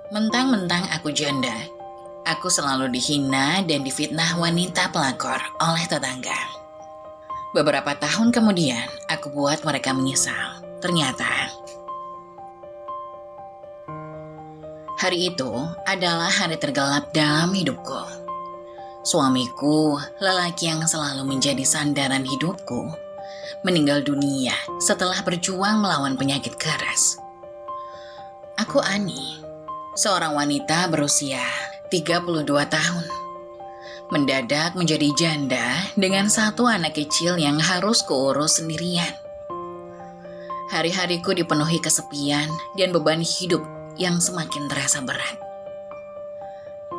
Mentang-mentang aku janda, aku selalu dihina dan difitnah wanita pelakor oleh tetangga. Beberapa tahun kemudian, aku buat mereka menyesal. Ternyata, hari itu adalah hari tergelap dalam hidupku. Suamiku, lelaki yang selalu menjadi sandaran hidupku, meninggal dunia setelah berjuang melawan penyakit keras. Aku Ani, seorang wanita berusia 32 tahun. Mendadak menjadi janda dengan satu anak kecil yang harus kuurus sendirian. Hari-hariku dipenuhi kesepian dan beban hidup yang semakin terasa berat.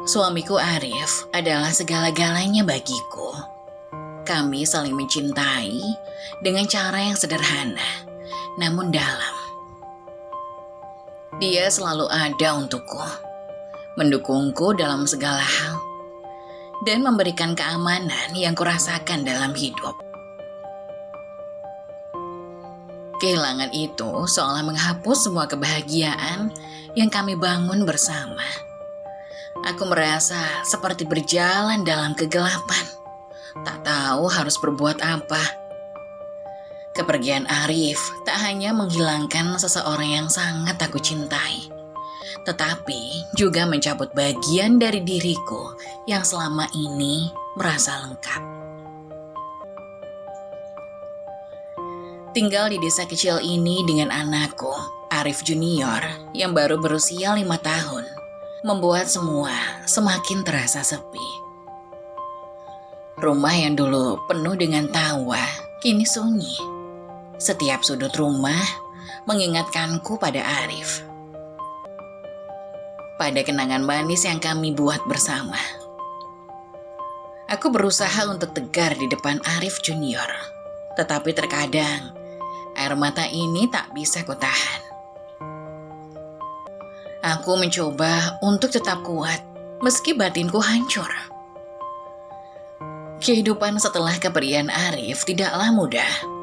Suamiku Arif adalah segala-galanya bagiku. Kami saling mencintai dengan cara yang sederhana, namun dalam. Dia selalu ada untukku, mendukungku dalam segala hal, dan memberikan keamanan yang kurasakan dalam hidup. Kehilangan itu seolah menghapus semua kebahagiaan yang kami bangun bersama. Aku merasa seperti berjalan dalam kegelapan, tak tahu harus berbuat apa. Kepergian Arif tak hanya menghilangkan seseorang yang sangat aku cintai, tetapi juga mencabut bagian dari diriku yang selama ini merasa lengkap. Tinggal di desa kecil ini dengan anakku, Arif Junior, yang baru berusia 5 tahun, membuat semua semakin terasa sepi. Rumah yang dulu penuh dengan tawa, kini sunyi. Setiap sudut rumah mengingatkanku pada Arif, pada kenangan manis yang kami buat bersama. Aku berusaha untuk tegar di depan Arif Junior, tetapi terkadang air mata ini tak bisa kutahan. Aku mencoba untuk tetap kuat meski batinku hancur. Kehidupan setelah kepergian Arif tidaklah mudah.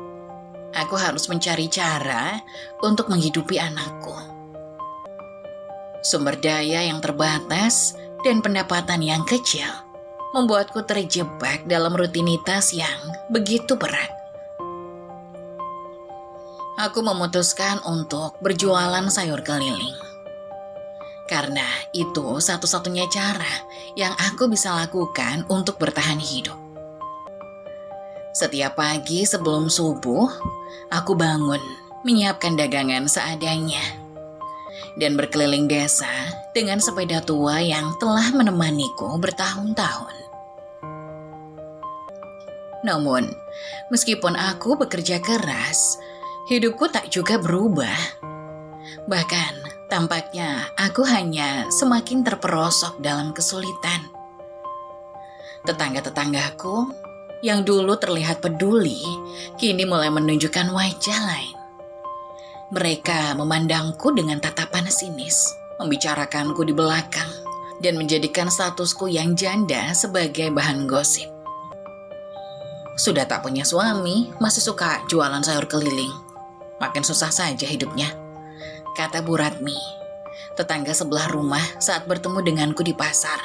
Aku harus mencari cara untuk menghidupi anakku. Sumber daya yang terbatas dan pendapatan yang kecil membuatku terjebak dalam rutinitas yang begitu berat. Aku memutuskan untuk berjualan sayur keliling. Karena itu satu-satunya cara yang aku bisa lakukan untuk bertahan hidup. Setiap pagi sebelum subuh, aku bangun menyiapkan dagangan seadanya dan berkeliling desa dengan sepeda tua yang telah menemaniku bertahun-tahun. Namun, meskipun aku bekerja keras, hidupku tak juga berubah. Bahkan, tampaknya aku hanya semakin terperosok dalam kesulitan. Tetangga-tetanggaku yang dulu terlihat peduli, kini mulai menunjukkan wajah lain. Mereka memandangku dengan tatapan sinis, membicarakanku di belakang, dan menjadikan statusku yang janda sebagai bahan gosip. Sudah tak punya suami, masih suka jualan sayur keliling. Makin susah saja hidupnya, kata Bu Ratmi, tetangga sebelah rumah saat bertemu denganku di pasar.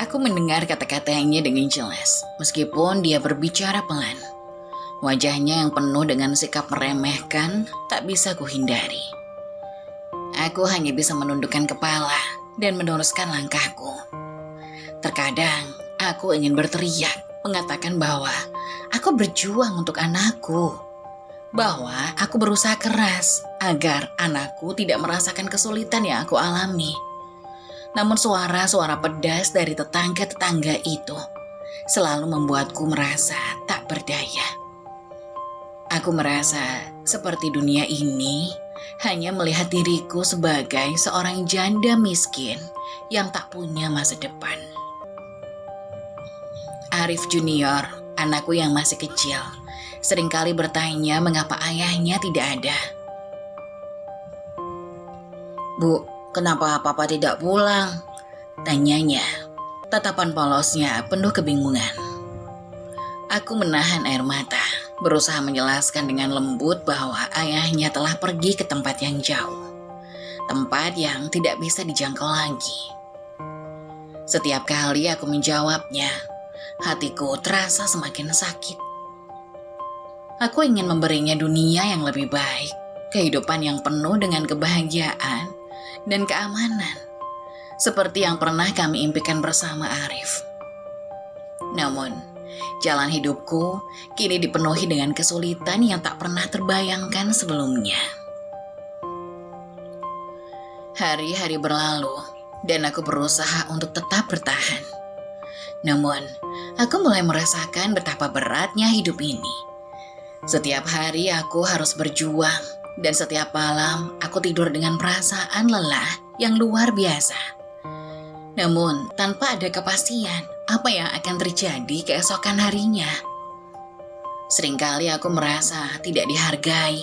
Aku mendengar kata-katanya dengan jelas, meskipun dia berbicara pelan. Wajahnya yang penuh dengan sikap meremehkan tak bisa kuhindari. Aku hanya bisa menundukkan kepala dan meneruskan langkahku. Terkadang aku ingin berteriak, mengatakan bahwa aku berjuang untuk anakku, bahwa aku berusaha keras agar anakku tidak merasakan kesulitan yang aku alami. Namun suara-suara pedas dari tetangga-tetangga itu selalu membuatku merasa tak berdaya. Aku merasa seperti dunia ini hanya melihat diriku sebagai seorang janda miskin yang tak punya masa depan. Arif Junior, anakku yang masih kecil, seringkali bertanya mengapa ayahnya tidak ada. Bu, kenapa papa tidak pulang? Tanyanya. Tatapan polosnya penuh kebingungan. Aku menahan air mata, berusaha menjelaskan dengan lembut bahwa ayahnya telah pergi ke tempat yang jauh. tempat yang tidak bisa dijangkau lagi. Setiap kali aku menjawabnya, hatiku terasa semakin sakit. Aku ingin memberinya dunia yang lebih baik, kehidupan yang penuh dengan kebahagiaan dan keamanan, seperti yang pernah kami impikan bersama Arif. Namun, jalan hidupku kini dipenuhi dengan kesulitan yang tak pernah terbayangkan sebelumnya. Hari-hari berlalu, dan aku berusaha untuk tetap bertahan. Namun, aku mulai merasakan betapa beratnya hidup ini. Setiap hari aku harus berjuang, dan setiap malam aku tidur dengan perasaan lelah yang luar biasa. Namun, tanpa ada kepastian apa yang akan terjadi keesokan harinya. Seringkali aku merasa tidak dihargai,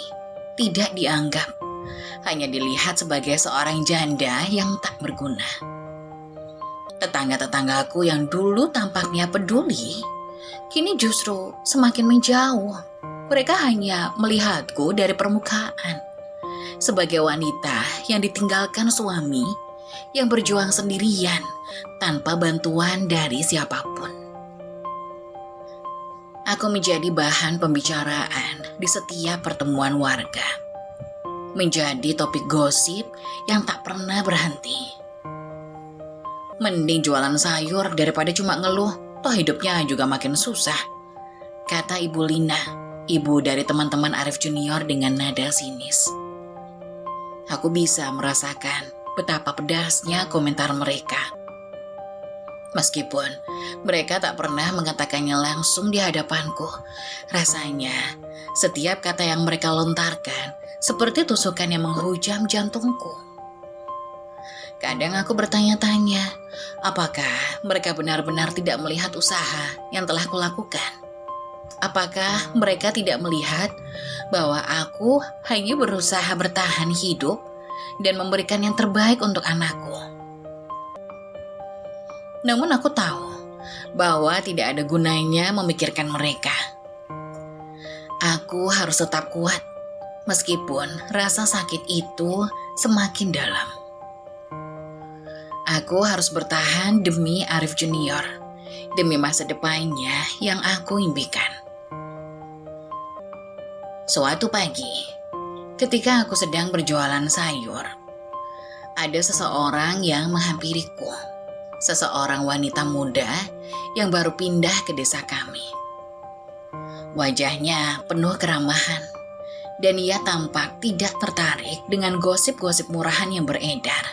tidak dianggap, hanya dilihat sebagai seorang janda yang tak berguna. Tetangga-tetanggaku yang dulu tampaknya peduli, kini justru semakin menjauh. Mereka hanya melihatku dari permukaan, sebagai wanita yang ditinggalkan suami, yang berjuang sendirian tanpa bantuan dari siapapun. Aku menjadi bahan pembicaraan di setiap pertemuan warga, menjadi topik gosip yang tak pernah berhenti. Mending jualan sayur daripada cuma ngeluh, toh hidupnya juga makin susah, kata Ibu Lina, ibu dari teman-teman Arif Junior dengan nada sinis. Aku bisa merasakan betapa pedasnya komentar mereka. Meskipun mereka tak pernah mengatakannya langsung di hadapanku, rasanya setiap kata yang mereka lontarkan seperti tusukan yang menghujam jantungku. Kadang aku bertanya-tanya, apakah mereka benar-benar tidak melihat usaha yang telah kulakukan? Apakah mereka tidak melihat bahwa aku hanya berusaha bertahan hidup dan memberikan yang terbaik untuk anakku? Namun aku tahu bahwa tidak ada gunanya memikirkan mereka. Aku harus tetap kuat, meskipun rasa sakit itu semakin dalam. Aku harus bertahan demi Arif Junior, demi masa depannya yang aku impikan. Suatu pagi, ketika aku sedang berjualan sayur, ada seseorang yang menghampiriku. Seseorang wanita muda yang baru pindah ke desa kami. Wajahnya penuh keramahan, dan ia tampak tidak tertarik dengan gosip-gosip murahan yang beredar.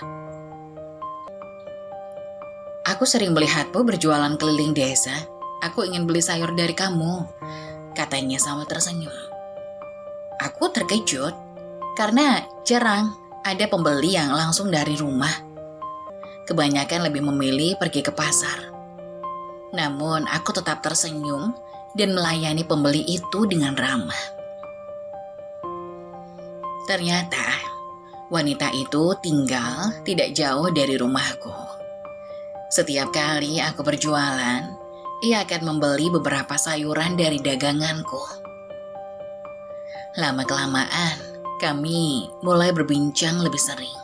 Aku sering melihatmu berjualan keliling desa. Aku ingin beli sayur dari kamu, katanya sambil tersenyum. Aku terkejut karena jarang ada pembeli yang langsung dari rumah. Kebanyakan lebih memilih pergi ke pasar. Namun aku tetap tersenyum dan melayani pembeli itu dengan ramah. Ternyata wanita itu tinggal tidak jauh dari rumahku. Setiap kali aku berjualan, ia akan membeli beberapa sayuran dari daganganku. Lama-kelamaan, kami mulai berbincang lebih sering.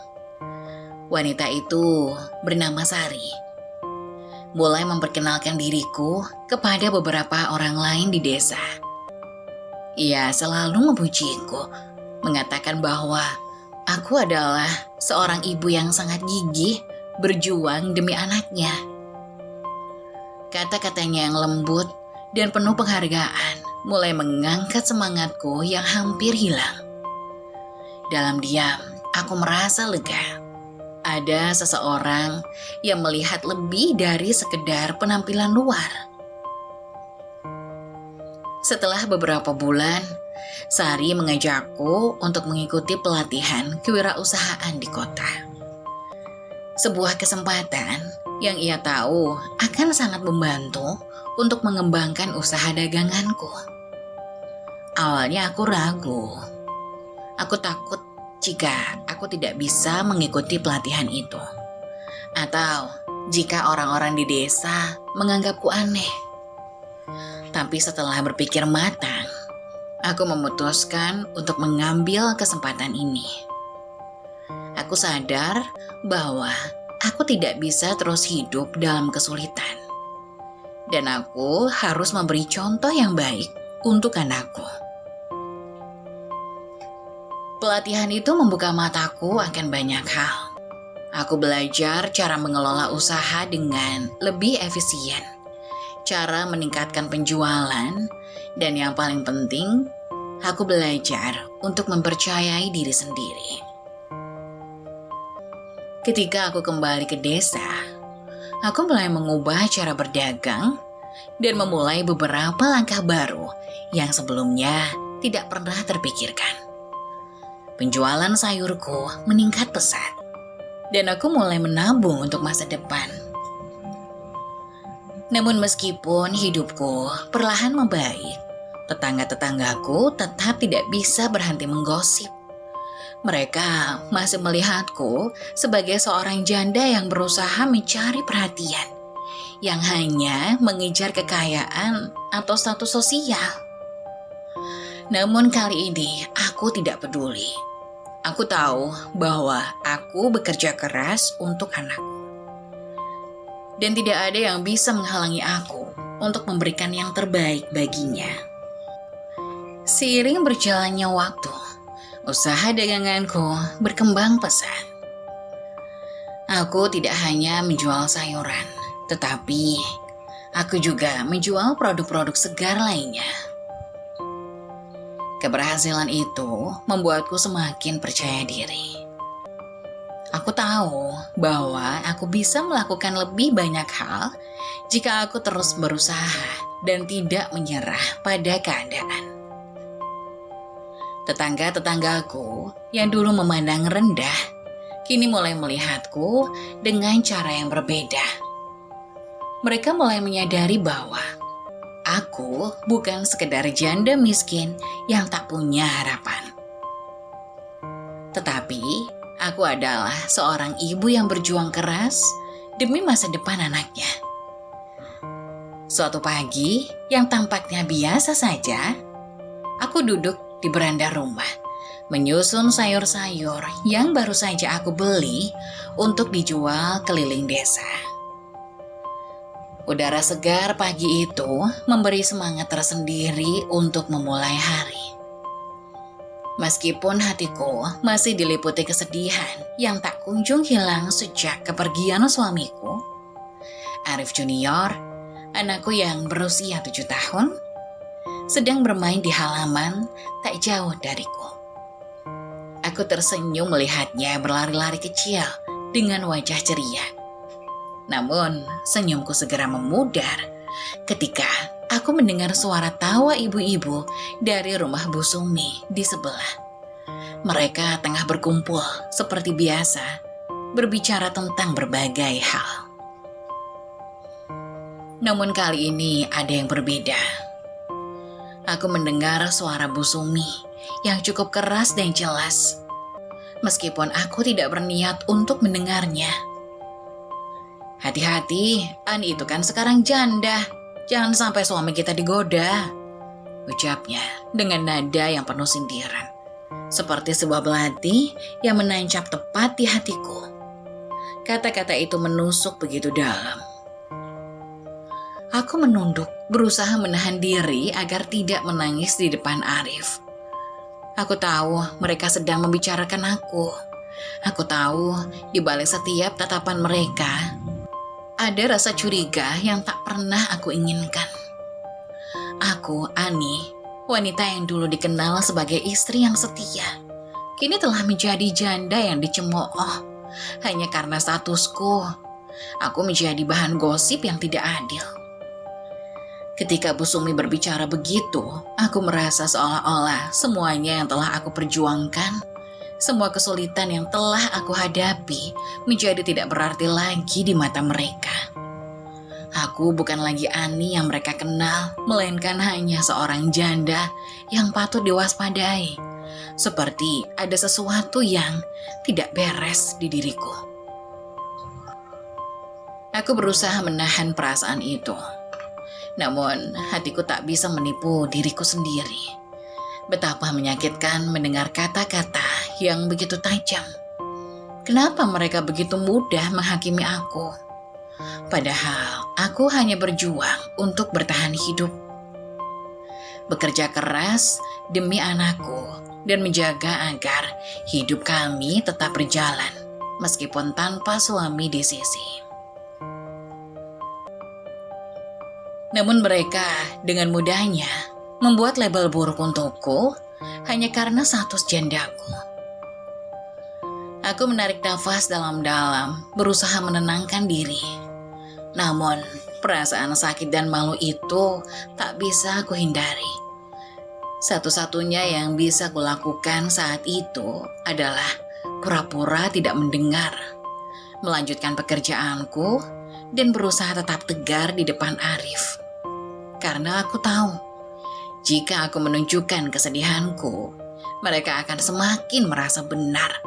Wanita itu bernama Sari. Mulai memperkenalkan diriku kepada beberapa orang lain di desa. Ia selalu memujiku, mengatakan bahwa aku adalah seorang ibu yang sangat gigih berjuang demi anaknya. Kata-katanya yang lembut dan penuh penghargaan mulai mengangkat semangatku yang hampir hilang. Dalam diam, aku merasa lega. Ada seseorang yang melihat lebih dari sekedar penampilan luar. Setelah beberapa bulan, Sari mengajakku untuk mengikuti pelatihan kewirausahaan di kota. Sebuah kesempatan yang ia tahu akan sangat membantu untuk mengembangkan usaha daganganku. Awalnya aku ragu. Aku takut jika aku tidak bisa mengikuti pelatihan itu, atau jika orang-orang di desa menganggapku aneh. Tapi setelah berpikir matang, aku memutuskan untuk mengambil kesempatan ini. Aku aku sadar bahwa aku tidak bisa terus hidup dalam kesulitan. Dan aku harus memberi contoh yang baik untuk anakku. Pelatihan itu membuka mataku akan banyak hal. Aku belajar cara mengelola usaha dengan lebih efisien, cara meningkatkan penjualan, dan yang paling penting, aku belajar untuk mempercayai diri sendiri. Ketika aku kembali ke desa, aku mulai mengubah cara berdagang dan memulai beberapa langkah baru yang sebelumnya tidak pernah terpikirkan. Penjualan sayurku meningkat pesat, dan aku mulai menabung untuk masa depan. Namun meskipun hidupku perlahan membaik, tetangga-tetanggaku tetap tidak bisa berhenti menggosip. Mereka masih melihatku sebagai seorang janda yang berusaha mencari perhatian, yang hanya mengejar kekayaan atau status sosial. Namun kali ini aku tidak peduli. Aku tahu bahwa aku bekerja keras untuk anakku. Dan tidak ada yang bisa menghalangi aku untuk memberikan yang terbaik baginya. Seiring berjalannya waktu, usaha daganganku berkembang pesat. Aku tidak hanya menjual sayuran, tetapi aku juga menjual produk-produk segar lainnya. Keberhasilan itu membuatku semakin percaya diri. Aku tahu bahwa aku bisa melakukan lebih banyak hal jika aku terus berusaha dan tidak menyerah pada keadaan. Tetangga-tetanggaku yang dulu memandang rendah, kini mulai melihatku dengan cara yang berbeda. Mereka mulai menyadari bahwa aku bukan sekedar janda miskin yang tak punya harapan. Tetapi, aku adalah seorang ibu yang berjuang keras demi masa depan anaknya. Suatu pagi yang tampaknya biasa saja, aku duduk di beranda rumah, menyusun sayur-sayur yang baru saja aku beli untuk dijual keliling desa. Udara segar pagi itu memberi semangat tersendiri untuk memulai hari. Meskipun hatiku masih diliputi kesedihan yang tak kunjung hilang sejak kepergian suamiku, Arif Junior, anakku yang berusia 7 tahun, sedang bermain di halaman tak jauh dariku. Aku tersenyum melihatnya berlari-lari kecil dengan wajah ceria. Namun, senyumku segera memudar ketika aku mendengar suara tawa ibu-ibu dari rumah Bu Sumi di sebelah. Mereka tengah berkumpul seperti biasa, berbicara tentang berbagai hal. Namun kali ini ada yang berbeda. Aku mendengar suara Bu Sumi yang cukup keras dan jelas, meskipun aku tidak berniat untuk mendengarnya. Hati-hati, Ani itu kan sekarang janda. Jangan sampai suami kita digoda, ucapnya dengan nada yang penuh sindiran, seperti sebuah belati yang menancap tepat di hatiku. Kata-kata itu menusuk begitu dalam. Aku menunduk, berusaha menahan diri agar tidak menangis di depan Arif. Aku tahu mereka sedang membicarakan aku. Aku tahu di balik setiap tatapan mereka ada rasa curiga yang tak pernah aku inginkan. Aku, Ani, wanita yang dulu dikenal sebagai istri yang setia, kini telah menjadi janda yang dicemooh hanya karena statusku. Aku menjadi bahan gosip yang tidak adil. Ketika Bu Sumi berbicara begitu, aku merasa seolah-olah semuanya yang telah aku perjuangkan, semua kesulitan yang telah aku hadapi menjadi tidak berarti lagi di mata mereka. Aku bukan lagi Ani yang mereka kenal, melainkan hanya seorang janda yang patut diwaspadai. Seperti ada sesuatu yang tidak beres di diriku. Aku berusaha menahan perasaan itu. Namun hatiku tak bisa menipu diriku sendiri. Betapa menyakitkan mendengar kata-kata yang begitu tajam. Kenapa mereka begitu mudah menghakimi aku? Padahal aku hanya berjuang untuk bertahan hidup. Bekerja keras demi anakku dan menjaga agar hidup kami tetap berjalan meskipun tanpa suami di sisi. Namun mereka dengan mudahnya membuat label buruk untukku hanya karena status jandaku. Aku menarik nafas dalam-dalam, berusaha menenangkan diri. Namun, perasaan sakit dan malu itu tak bisa aku hindari. Satu-satunya yang bisa kulakukan saat itu adalah pura-pura tidak mendengar, melanjutkan pekerjaanku, dan berusaha tetap tegar di depan Arif. Karena aku tahu, jika aku menunjukkan kesedihanku, mereka akan semakin merasa benar.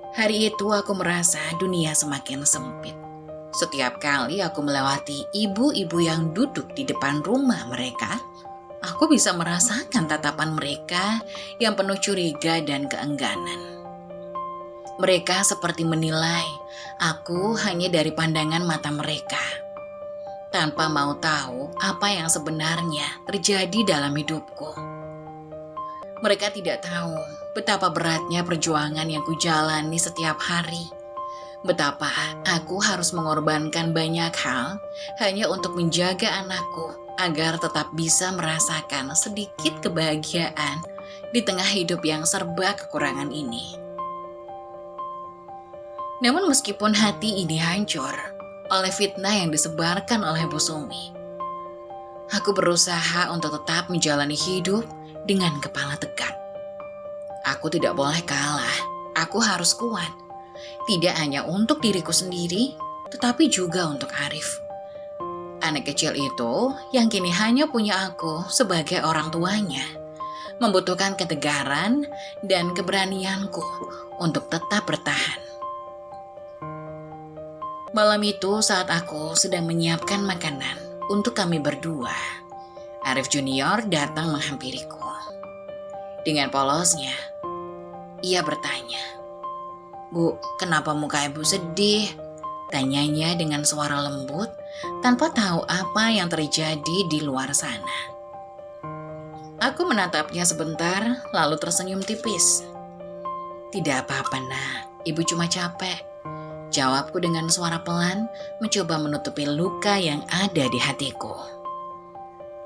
Hari itu aku merasa dunia semakin sempit. Setiap kali aku melewati ibu-ibu yang duduk di depan rumah mereka, aku bisa merasakan tatapan mereka yang penuh curiga dan keengganan. Mereka seperti menilai aku hanya dari pandangan mata mereka, tanpa mau tahu apa yang sebenarnya terjadi dalam hidupku. Mereka tidak tahu betapa beratnya perjuangan yang kujalani setiap hari. Betapa aku harus mengorbankan banyak hal hanya untuk menjaga anakku agar tetap bisa merasakan sedikit kebahagiaan di tengah hidup yang serba kekurangan ini. Namun meskipun hati ini hancur oleh fitnah yang disebarkan oleh Bu Sumi, aku berusaha untuk tetap menjalani hidup dengan kepala tegak. Aku tidak boleh kalah, aku harus kuat. Tidak hanya untuk diriku sendiri, tetapi juga untuk Arif. Anak kecil itu yang kini hanya punya aku sebagai orang tuanya, membutuhkan ketegaran dan keberanianku untuk tetap bertahan. Malam itu saat aku sedang menyiapkan makanan untuk kami berdua, Arif Junior datang menghampiriku. Dengan polosnya, ia bertanya, "Bu, kenapa muka ibu sedih?" Tanyanya dengan suara lembut tanpa tahu apa yang terjadi di luar sana. Aku menatapnya sebentar lalu tersenyum tipis. "Tidak apa-apa nak, ibu cuma capek," jawabku dengan suara pelan, mencoba menutupi luka yang ada di hatiku.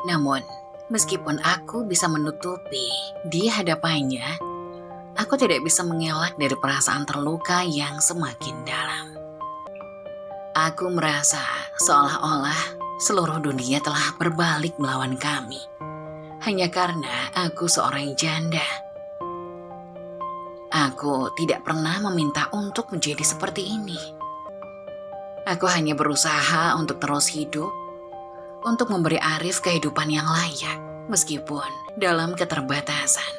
Namun, meskipun aku bisa menutupi di hadapannya, aku tidak bisa mengelak dari perasaan terluka yang semakin dalam. Aku merasa seolah-olah seluruh dunia telah berbalik melawan kami, hanya karena aku seorang janda. Aku tidak pernah meminta untuk menjadi seperti ini. Aku hanya berusaha untuk terus hidup, untuk memberi Arif kehidupan yang layak, meskipun dalam keterbatasan.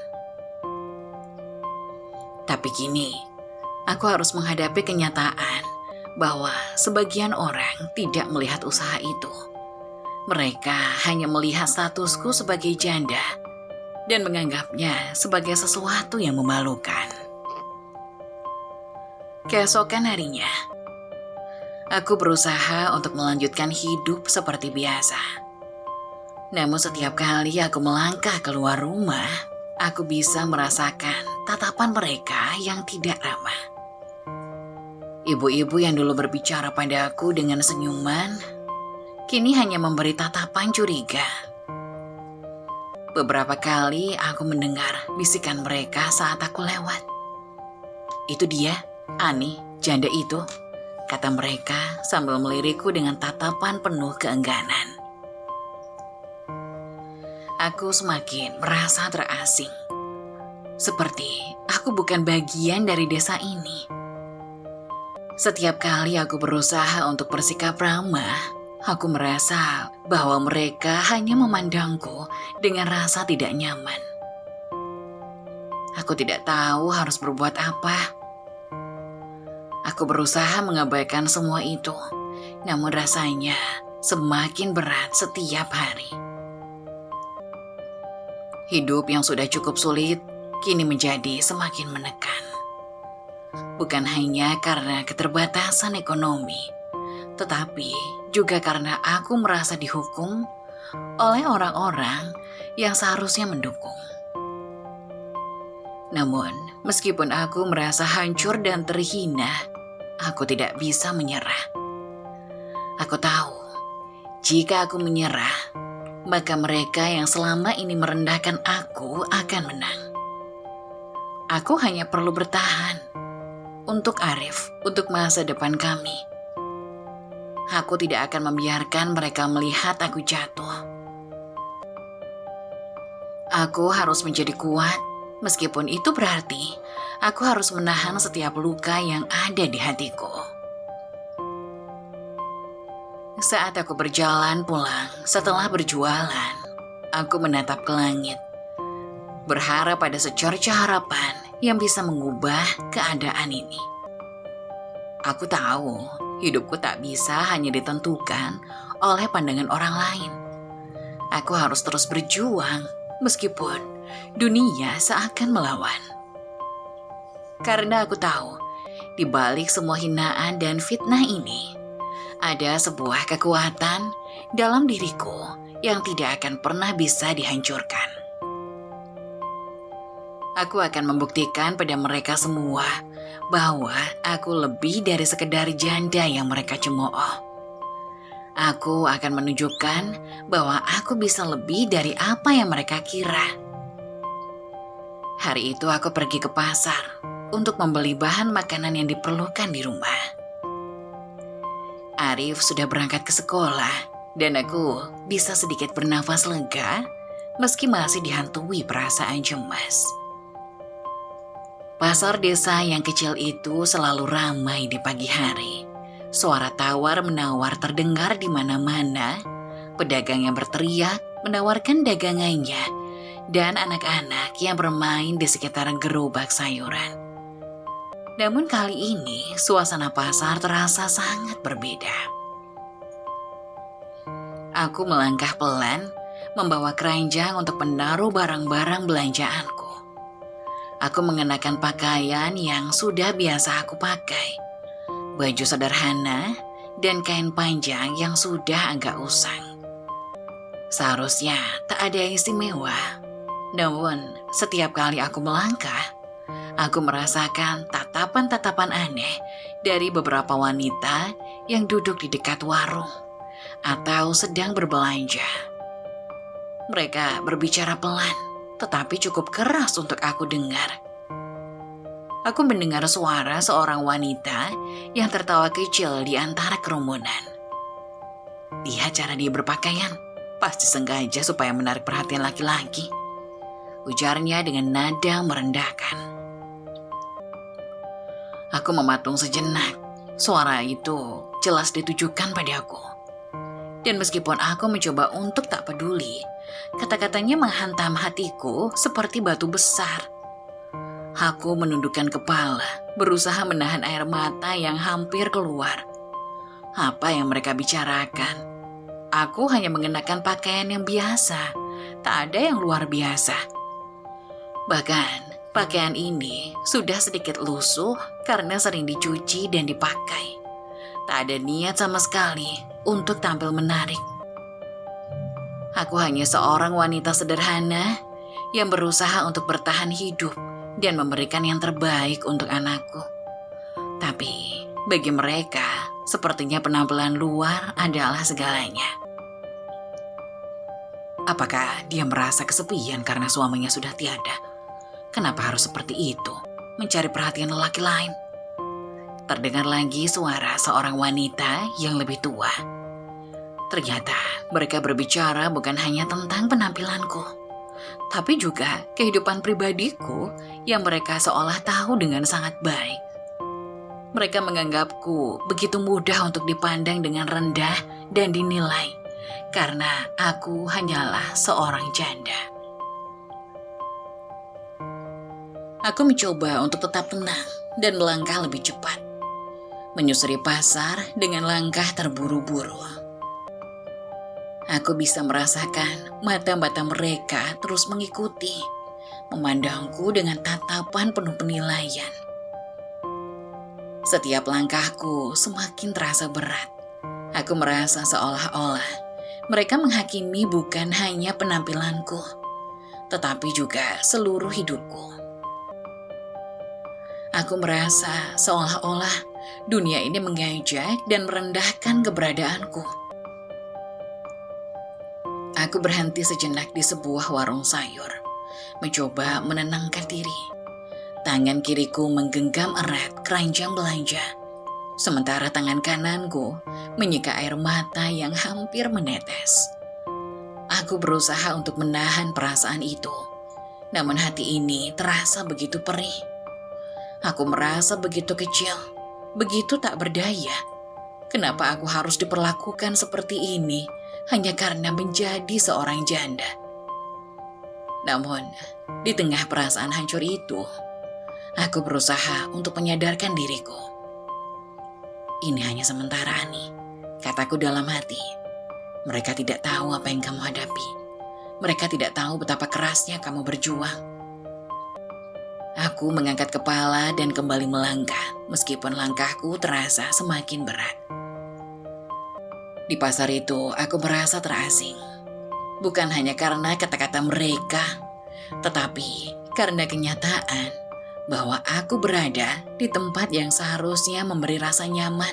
Tapi kini, aku harus menghadapi kenyataan bahwa sebagian orang tidak melihat usaha itu. Mereka hanya melihat statusku sebagai janda dan menganggapnya sebagai sesuatu yang memalukan. Keesokan harinya, aku berusaha untuk melanjutkan hidup seperti biasa. Namun setiap kali aku melangkah keluar rumah, aku bisa merasakan tatapan mereka yang tidak ramah. Ibu-ibu yang dulu berbicara padaku dengan senyuman, kini hanya memberi tatapan curiga. Beberapa kali aku mendengar bisikan mereka saat aku lewat. "Itu dia, Ani, janda itu," kata mereka sambil melirikku dengan tatapan penuh keengganan. Aku semakin merasa terasing. Seperti aku bukan bagian dari desa ini. Setiap kali aku berusaha untuk bersikap ramah, aku merasa bahwa mereka hanya memandangku dengan rasa tidak nyaman. Aku tidak tahu harus berbuat apa. Aku berusaha mengabaikan semua itu, namun rasanya semakin berat setiap hari. Hidup yang sudah cukup sulit, kini menjadi semakin menekan. bukan hanya karena keterbatasan ekonomi, tetapi juga karena aku merasa dihukum oleh orang-orang yang seharusnya mendukung. Namun, meskipun aku merasa hancur dan terhina, aku tidak bisa menyerah. Aku tahu, jika aku menyerah, maka mereka yang selama ini merendahkan aku akan menang. Aku hanya perlu bertahan untuk Arif, untuk masa depan kami. Aku tidak akan membiarkan mereka melihat aku jatuh. Aku harus menjadi kuat, meskipun itu berarti aku harus menahan setiap luka yang ada di hatiku. Saat aku berjalan pulang setelah berjualan, aku menatap ke langit, berharap ada secerca harapan yang bisa mengubah keadaan ini. Aku tahu hidupku tak bisa hanya ditentukan oleh pandangan orang lain. Aku harus terus berjuang meskipun dunia seakan melawan. Karena aku tahu, di balik semua hinaan dan fitnah ini, ada sebuah kekuatan dalam diriku yang tidak akan pernah bisa dihancurkan. Aku akan membuktikan pada mereka semua bahwa aku lebih dari sekedar janda yang mereka cemooh. Aku akan menunjukkan bahwa aku bisa lebih dari apa yang mereka kira. Hari itu aku pergi ke pasar untuk membeli bahan makanan yang diperlukan di rumah. Arif sudah berangkat ke sekolah dan aku bisa sedikit bernafas lega meski masih dihantui perasaan cemas. Pasar desa yang kecil itu selalu ramai di pagi hari. Suara tawar-menawar terdengar di mana-mana. Pedagang yang berteriak menawarkan dagangannya dan anak-anak yang bermain di sekitar gerobak sayuran. Namun kali ini suasana pasar terasa sangat berbeda. Aku melangkah pelan, membawa keranjang untuk menaruh barang-barang belanjaanku. Aku mengenakan pakaian yang sudah biasa aku pakai, baju sederhana dan kain panjang yang sudah agak usang. Seharusnya tak ada yang istimewa, namun setiap kali aku melangkah, aku merasakan tatapan-tatapan aneh dari beberapa wanita yang duduk di dekat warung atau sedang berbelanja. Mereka berbicara pelan, tetapi cukup keras untuk aku dengar. Aku mendengar suara seorang wanita yang tertawa kecil di antara kerumunan. Lihat cara dia berpakaian, pasti sengaja supaya menarik perhatian laki-laki, ujarnya dengan nada merendahkan. Aku mematung sejenak. Suara itu jelas ditujukan padaku. Dan meskipun aku mencoba untuk tak peduli, kata-katanya menghantam hatiku seperti batu besar. Aku menundukkan kepala, berusaha menahan air mata yang hampir keluar. Apa yang mereka bicarakan? Aku hanya mengenakan pakaian yang biasa, tak ada yang luar biasa. Bahkan, pakaian ini sudah sedikit lusuh karena sering dicuci dan dipakai. Tak ada niat sama sekali untuk tampil menarik. Aku hanya seorang wanita sederhana yang berusaha untuk bertahan hidup dan memberikan yang terbaik untuk anakku. Tapi bagi mereka, sepertinya penampilan luar adalah segalanya. Apakah dia merasa kesepian karena suaminya sudah tiada? Kenapa harus seperti itu, mencari perhatian lelaki lain? Terdengar lagi suara seorang wanita yang lebih tua. Ternyata mereka berbicara bukan hanya tentang penampilanku, tapi juga kehidupan pribadiku yang mereka seolah tahu dengan sangat baik. Mereka menganggapku begitu mudah untuk dipandang dengan rendah dan dinilai, karena aku hanyalah seorang janda. Aku mencoba untuk tetap tenang dan melangkah lebih cepat, menyusuri pasar dengan langkah terburu-buru. Aku bisa merasakan mata-mata mereka terus mengikuti, memandangku dengan tatapan penuh penilaian. Setiap langkahku semakin terasa berat. Aku merasa seolah-olah mereka menghakimi bukan hanya penampilanku, tetapi juga seluruh hidupku. Aku merasa seolah-olah dunia ini mengejek dan merendahkan keberadaanku. Aku berhenti sejenak di sebuah warung sayur, mencoba menenangkan diri. Tangan kiriku menggenggam erat keranjang belanja, sementara tangan kananku menyeka air mata yang hampir menetes. Aku berusaha untuk menahan perasaan itu, namun hati ini terasa begitu perih. Aku merasa begitu kecil, begitu tak berdaya. Kenapa aku harus diperlakukan seperti ini hanya karena menjadi seorang janda? Namun, di tengah perasaan hancur itu, aku berusaha untuk menyadarkan diriku. Ini hanya sementara, Ani, kataku dalam hati. Mereka tidak tahu apa yang kamu hadapi. Mereka tidak tahu betapa kerasnya kamu berjuang. Aku mengangkat kepala dan kembali melangkah, meskipun langkahku terasa semakin berat. Di pasar itu, aku merasa terasing. Bukan hanya karena kata-kata mereka, tetapi karena kenyataan bahwa aku berada di tempat yang seharusnya memberi rasa nyaman,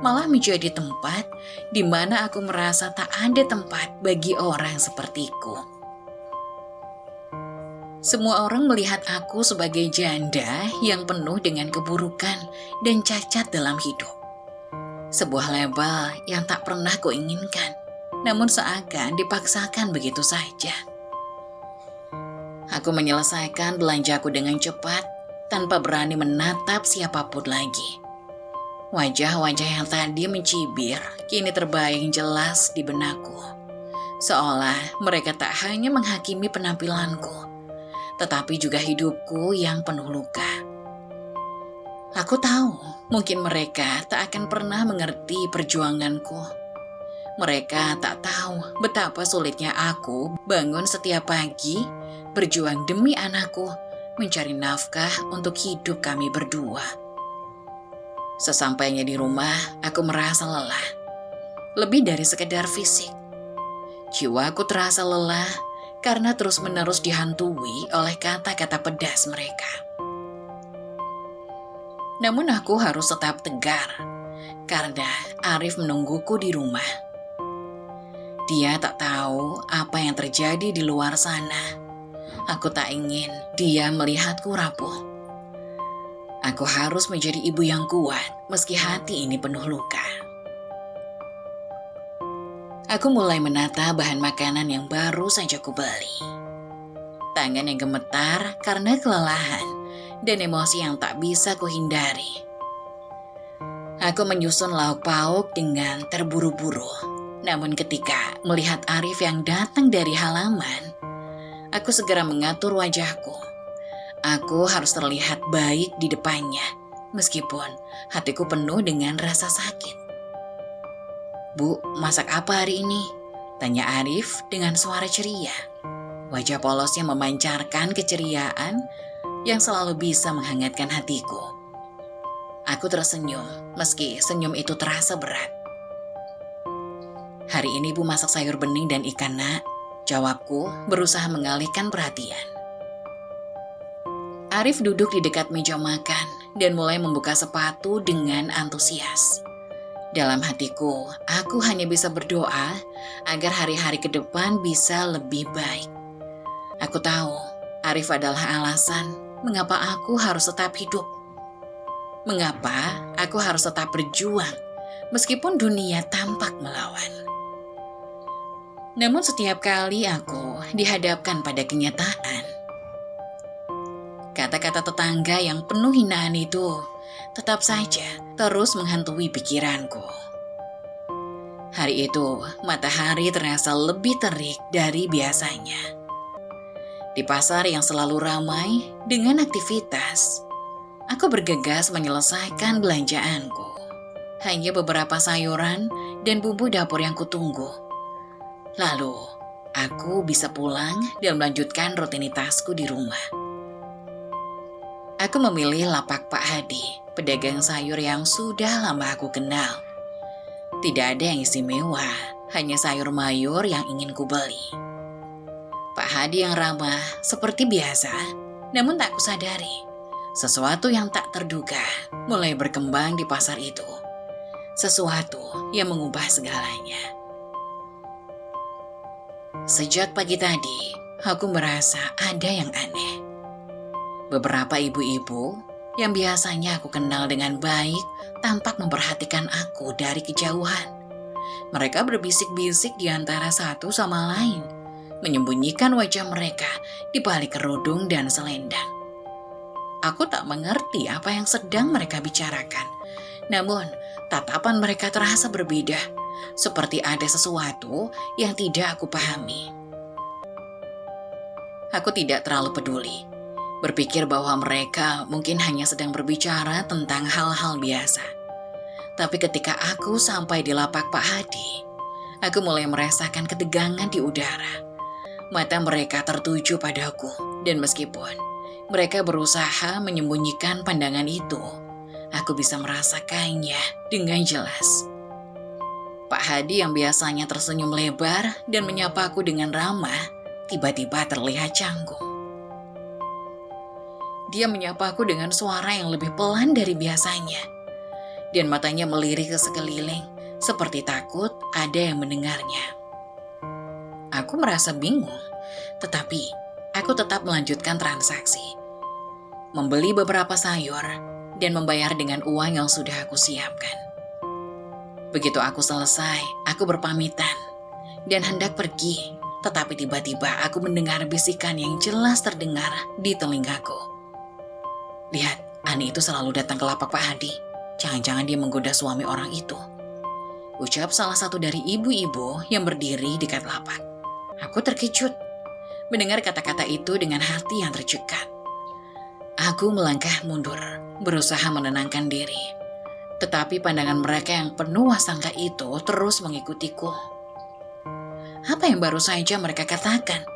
malah menjadi tempat di mana aku merasa tak ada tempat bagi orang sepertiku. Semua orang melihat aku sebagai janda yang penuh dengan keburukan dan cacat dalam hidup. Sebuah label yang tak pernah kuinginkan, namun seakan dipaksakan begitu saja. Aku menyelesaikan belanjaku dengan cepat, tanpa berani menatap siapapun lagi. Wajah-wajah yang tadi mencibir, kini terbayang jelas di benakku. Seolah mereka tak hanya menghakimi penampilanku, tetapi juga hidupku yang penuh luka. Aku tahu, mungkin mereka tak akan pernah mengerti perjuanganku. Mereka tak tahu betapa sulitnya aku bangun setiap pagi, berjuang demi anakku, mencari nafkah untuk hidup kami berdua. Sesampainya di rumah, aku merasa lelah. Lebih dari sekedar fisik. Jiwaku terasa lelah karena terus-menerus dihantui oleh kata-kata pedas mereka. Namun aku harus tetap tegar, karena Arif menungguku di rumah. Dia tak tahu apa yang terjadi di luar sana. Aku tak ingin dia melihatku rapuh. Aku harus menjadi ibu yang kuat meski hati ini penuh luka. Aku mulai menata bahan makanan yang baru saja kubeli. Tangan yang gemetar karena kelelahan dan emosi yang tak bisa kuhindari. Aku menyusun lauk pauk dengan terburu-buru. Namun ketika melihat Arif yang datang dari halaman, aku segera mengatur wajahku. Aku harus terlihat baik di depannya, meskipun hatiku penuh dengan rasa sakit. "Bu, masak apa hari ini?" tanya Arif dengan suara ceria. Wajah polosnya memancarkan keceriaan yang selalu bisa menghangatkan hatiku. Aku tersenyum, meski senyum itu terasa berat. "Hari ini Bu masak sayur bening dan ikan, Nak," jawabku berusaha mengalihkan perhatian. Arif duduk di dekat meja makan dan mulai membuka sepatu dengan antusias. Dalam hatiku, aku hanya bisa berdoa agar hari-hari ke depan bisa lebih baik. Aku tahu Arif adalah alasan mengapa aku harus tetap hidup. Mengapa aku harus tetap berjuang meskipun dunia tampak melawan. Namun setiap kali aku dihadapkan pada kenyataan, kata-kata tetangga yang penuh hinaan itu tetap saja terus menghantui pikiranku. Hari itu, matahari terasa lebih terik dari biasanya. Di pasar yang selalu ramai dengan aktivitas, aku bergegas menyelesaikan belanjaanku. Hanya beberapa sayuran dan bumbu dapur yang kutunggu. Lalu, aku bisa pulang dan melanjutkan rutinitasku di rumah. Aku memilih lapak Pak Hadi pedagang sayur yang sudah lama aku kenal. Tidak ada yang istimewa, hanya sayur mayur yang ingin kubeli. Pak Hadi yang ramah seperti biasa, namun tak kusadari, sesuatu yang tak terduga mulai berkembang di pasar itu. Sesuatu yang mengubah segalanya. Sejak pagi tadi, aku merasa ada yang aneh. Beberapa ibu-ibu yang biasanya aku kenal dengan baik tampak memperhatikan aku dari kejauhan. Mereka berbisik-bisik di antara satu sama lain, menyembunyikan wajah mereka di balik kerudung dan selendang. Aku tak mengerti apa yang sedang mereka bicarakan, namun tatapan mereka terasa berbeda, seperti ada sesuatu yang tidak aku pahami. Aku tidak terlalu peduli, berpikir bahwa mereka mungkin hanya sedang berbicara tentang hal-hal biasa. Tapi ketika aku sampai di lapak Pak Hadi, aku mulai merasakan ketegangan di udara. Mata mereka tertuju padaku, dan meskipun mereka berusaha menyembunyikan pandangan itu, aku bisa merasakannya dengan jelas. Pak Hadi yang biasanya tersenyum lebar dan menyapaku dengan ramah, tiba-tiba terlihat canggung. Dia menyapaku dengan suara yang lebih pelan dari biasanya, dan matanya melirik ke sekeliling, seperti takut ada yang mendengarnya. Aku merasa bingung, tetapi aku tetap melanjutkan transaksi. Membeli beberapa sayur, dan membayar dengan uang yang sudah aku siapkan. Begitu aku selesai, aku berpamitan dan hendak pergi, tetapi tiba-tiba aku mendengar bisikan yang jelas terdengar di telingaku. Lihat, Ani itu selalu datang ke lapak Pak Hadi. Jangan-jangan dia menggoda suami orang itu, ucap salah satu dari ibu-ibu yang berdiri dekat lapak. Aku terkejut mendengar kata-kata itu dengan hati yang tercekat. Aku melangkah mundur, berusaha menenangkan diri. Tetapi pandangan mereka yang penuh wasangka itu terus mengikutiku. Apa yang baru saja mereka katakan?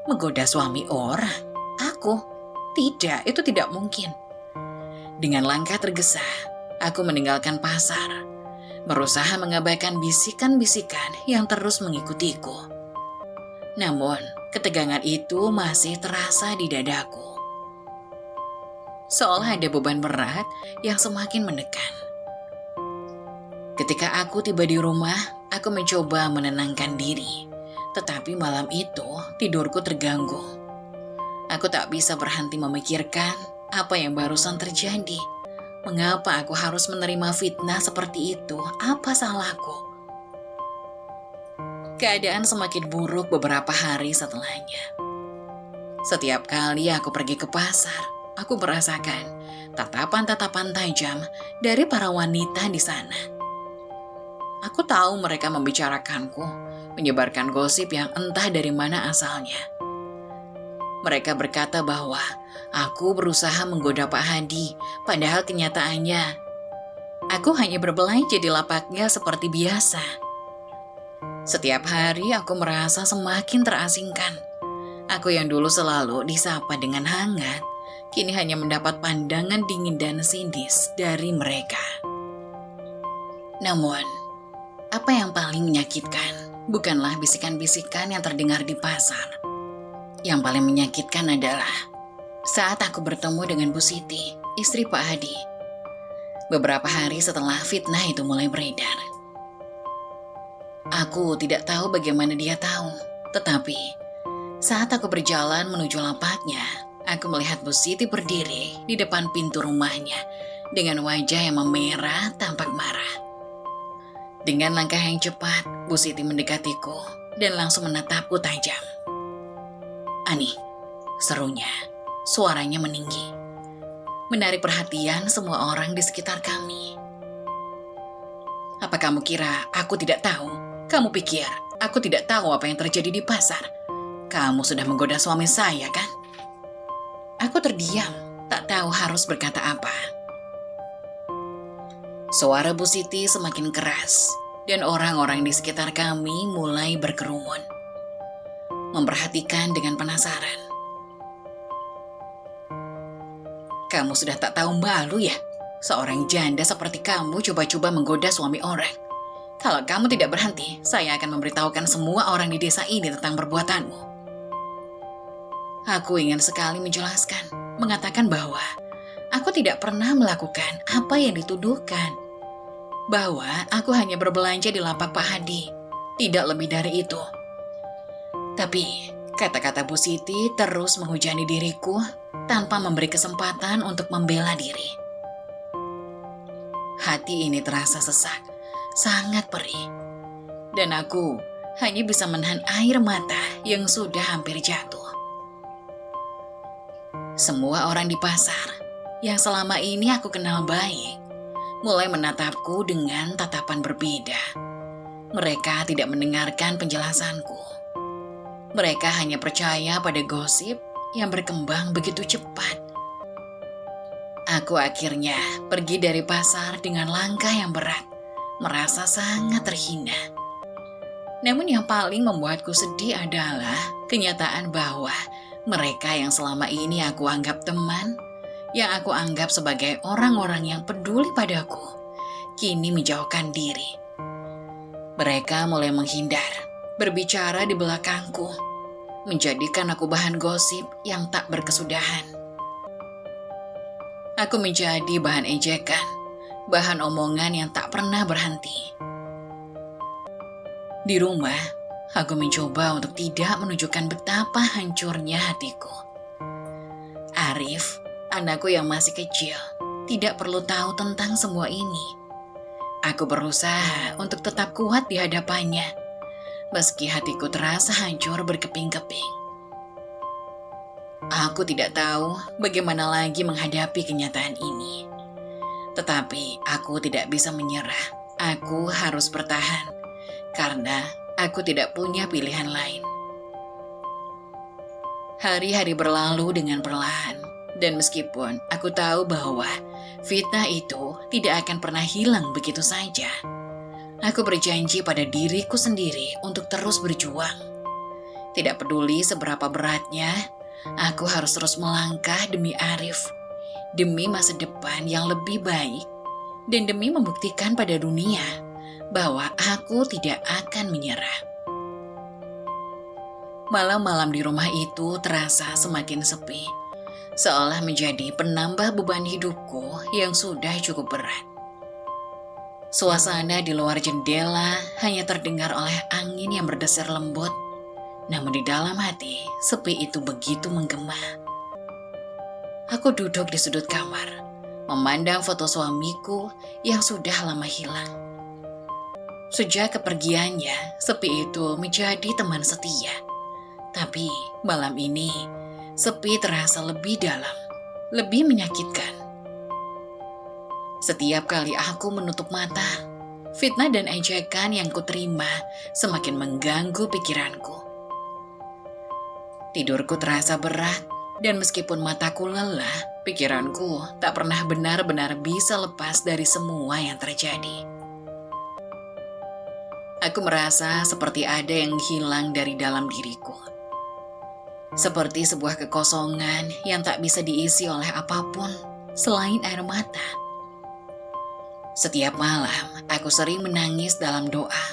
Menggoda suami orang? Aku? Tidak, itu tidak mungkin. Dengan langkah tergesa, aku meninggalkan pasar, berusaha mengabaikan bisikan-bisikan yang terus mengikutiku. Namun, ketegangan itu masih terasa di dadaku. Seolah ada beban berat yang semakin menekan. Ketika aku tiba di rumah, aku mencoba menenangkan diri. Tetapi malam itu, tidurku terganggu. Aku tak bisa berhenti memikirkan apa yang barusan terjadi. Mengapa aku harus menerima fitnah seperti itu? Apa salahku? Keadaan semakin buruk beberapa hari setelahnya. Setiap kali aku pergi ke pasar, aku merasakan tatapan-tatapan tajam dari para wanita di sana. Aku tahu mereka membicarakanku, menyebarkan gosip yang entah dari mana asalnya. Mereka berkata bahwa aku berusaha menggoda Pak Hadi, padahal kenyataannya aku hanya berbelanja di lapaknya seperti biasa. Setiap hari aku merasa semakin terasingkan. Aku yang dulu selalu disapa dengan hangat, kini hanya mendapat pandangan dingin dan sinis dari mereka. Namun, apa yang paling menyakitkan bukanlah bisikan-bisikan yang terdengar di pasar. Yang paling menyakitkan adalah saat aku bertemu dengan Bu Siti, istri Pak Hadi. Beberapa hari setelah fitnah itu mulai beredar. Aku tidak tahu bagaimana dia tahu, tetapi saat aku berjalan menuju lapaknya, aku melihat Bu Siti berdiri di depan pintu rumahnya dengan wajah yang memerah tampak marah. Dengan langkah yang cepat, Bu Siti mendekatiku dan langsung menatapku tajam. "Ani," serunya, suaranya meninggi, menarik perhatian semua orang di sekitar kami. "Apa kamu kira aku tidak tahu? Kamu pikir aku tidak tahu apa yang terjadi di pasar? Kamu sudah menggoda suami saya, kan?" Aku terdiam, tak tahu harus berkata apa. Suara Bu Siti semakin keras, dan orang-orang di sekitar kami mulai berkerumun, memperhatikan dengan penasaran. "Kamu sudah tak tahu malu ya? Seorang janda seperti kamu coba-coba menggoda suami orang. Kalau kamu tidak berhenti, saya akan memberitahukan semua orang di desa ini tentang perbuatanmu. Aku ingin sekali menjelaskan, mengatakan bahwa aku tidak pernah melakukan apa yang dituduhkan. Bahwa aku hanya berbelanja di lapak Pak Hadi, tidak lebih dari itu. Tapi kata-kata Bu Siti terus menghujani diriku tanpa memberi kesempatan untuk membela diri. Hati ini terasa sesak, sangat perih. Dan aku hanya bisa menahan air mata yang sudah hampir jatuh. Semua orang di pasar yang selama ini aku kenal baik mulai menatapku dengan tatapan berbeda. Mereka tidak mendengarkan penjelasanku. Mereka hanya percaya pada gosip yang berkembang begitu cepat. Aku akhirnya pergi dari pasar dengan langkah yang berat, merasa sangat terhina. Namun yang paling membuatku sedih adalah kenyataan bahwa mereka yang selama ini aku anggap teman, yang aku anggap sebagai orang-orang yang peduli padaku, kini menjauhkan diri. Mereka mulai menghindar, berbicara di belakangku, menjadikan aku bahan gosip yang tak berkesudahan. Aku menjadi bahan ejekan, bahan omongan yang tak pernah berhenti. Di rumah, aku mencoba untuk tidak menunjukkan betapa hancurnya hatiku. Arif, anakku yang masih kecil, tidak perlu tahu tentang semua ini. Aku berusaha untuk tetap kuat di hadapannya, meski hatiku terasa hancur berkeping-keping. Aku tidak tahu bagaimana lagi menghadapi kenyataan ini. Tetapi aku tidak bisa menyerah. Aku harus bertahan, karena aku tidak punya pilihan lain. Hari-hari berlalu dengan perlahan, dan meskipun aku tahu bahwa fitnah itu tidak akan pernah hilang begitu saja, aku berjanji pada diriku sendiri untuk terus berjuang. Tidak peduli seberapa beratnya, aku harus terus melangkah demi Arif, demi masa depan yang lebih baik, dan demi membuktikan pada dunia bahwa aku tidak akan menyerah. Malam-malam di rumah itu terasa semakin sepi, seolah menjadi penambah beban hidupku yang sudah cukup berat. Suasana di luar jendela hanya terdengar oleh angin yang berdesir lembut, namun di dalam hati, sepi itu begitu menggema. Aku duduk di sudut kamar, memandang foto suamiku yang sudah lama hilang. Sejak kepergiannya, sepi itu menjadi teman setia. Tapi malam ini, sepi terasa lebih dalam, lebih menyakitkan. Setiap kali aku menutup mata, fitnah dan ejekan yang kuterima semakin mengganggu pikiranku. Tidurku terasa berat, dan meskipun mataku lelah, pikiranku tak pernah benar-benar bisa lepas dari semua yang terjadi. Aku merasa seperti ada yang hilang dari dalam diriku. Seperti sebuah kekosongan yang tak bisa diisi oleh apapun selain air mata. Setiap malam, aku sering menangis dalam doa,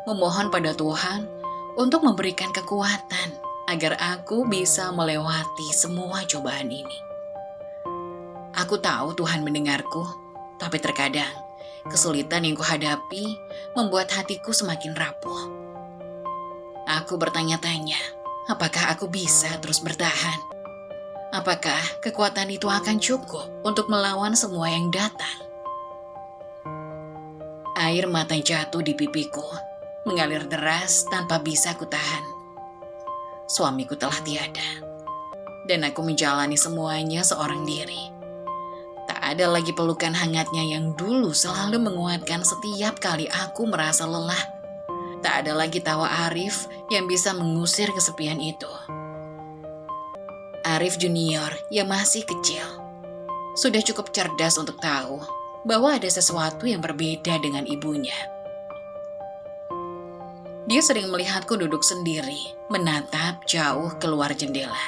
memohon pada Tuhan untuk memberikan kekuatan agar aku bisa melewati semua cobaan ini. Aku tahu Tuhan mendengarku, tapi terkadang kesulitan yang kuhadapi membuat hatiku semakin rapuh. Aku bertanya-tanya, apakah aku bisa terus bertahan? Apakah kekuatan itu akan cukup untuk melawan semua yang datang? Air mata jatuh di pipiku, mengalir deras tanpa bisa kutahan. Suamiku telah tiada, dan aku menjalani semuanya seorang diri. Tak ada lagi pelukan hangatnya yang dulu selalu menguatkan setiap kali aku merasa lelah. Tak ada lagi tawa Arif yang bisa mengusir kesepian itu. Arif Junior yang masih kecil, sudah cukup cerdas untuk tahu bahwa ada sesuatu yang berbeda dengan ibunya. Dia sering melihatku duduk sendiri, menatap jauh keluar jendela,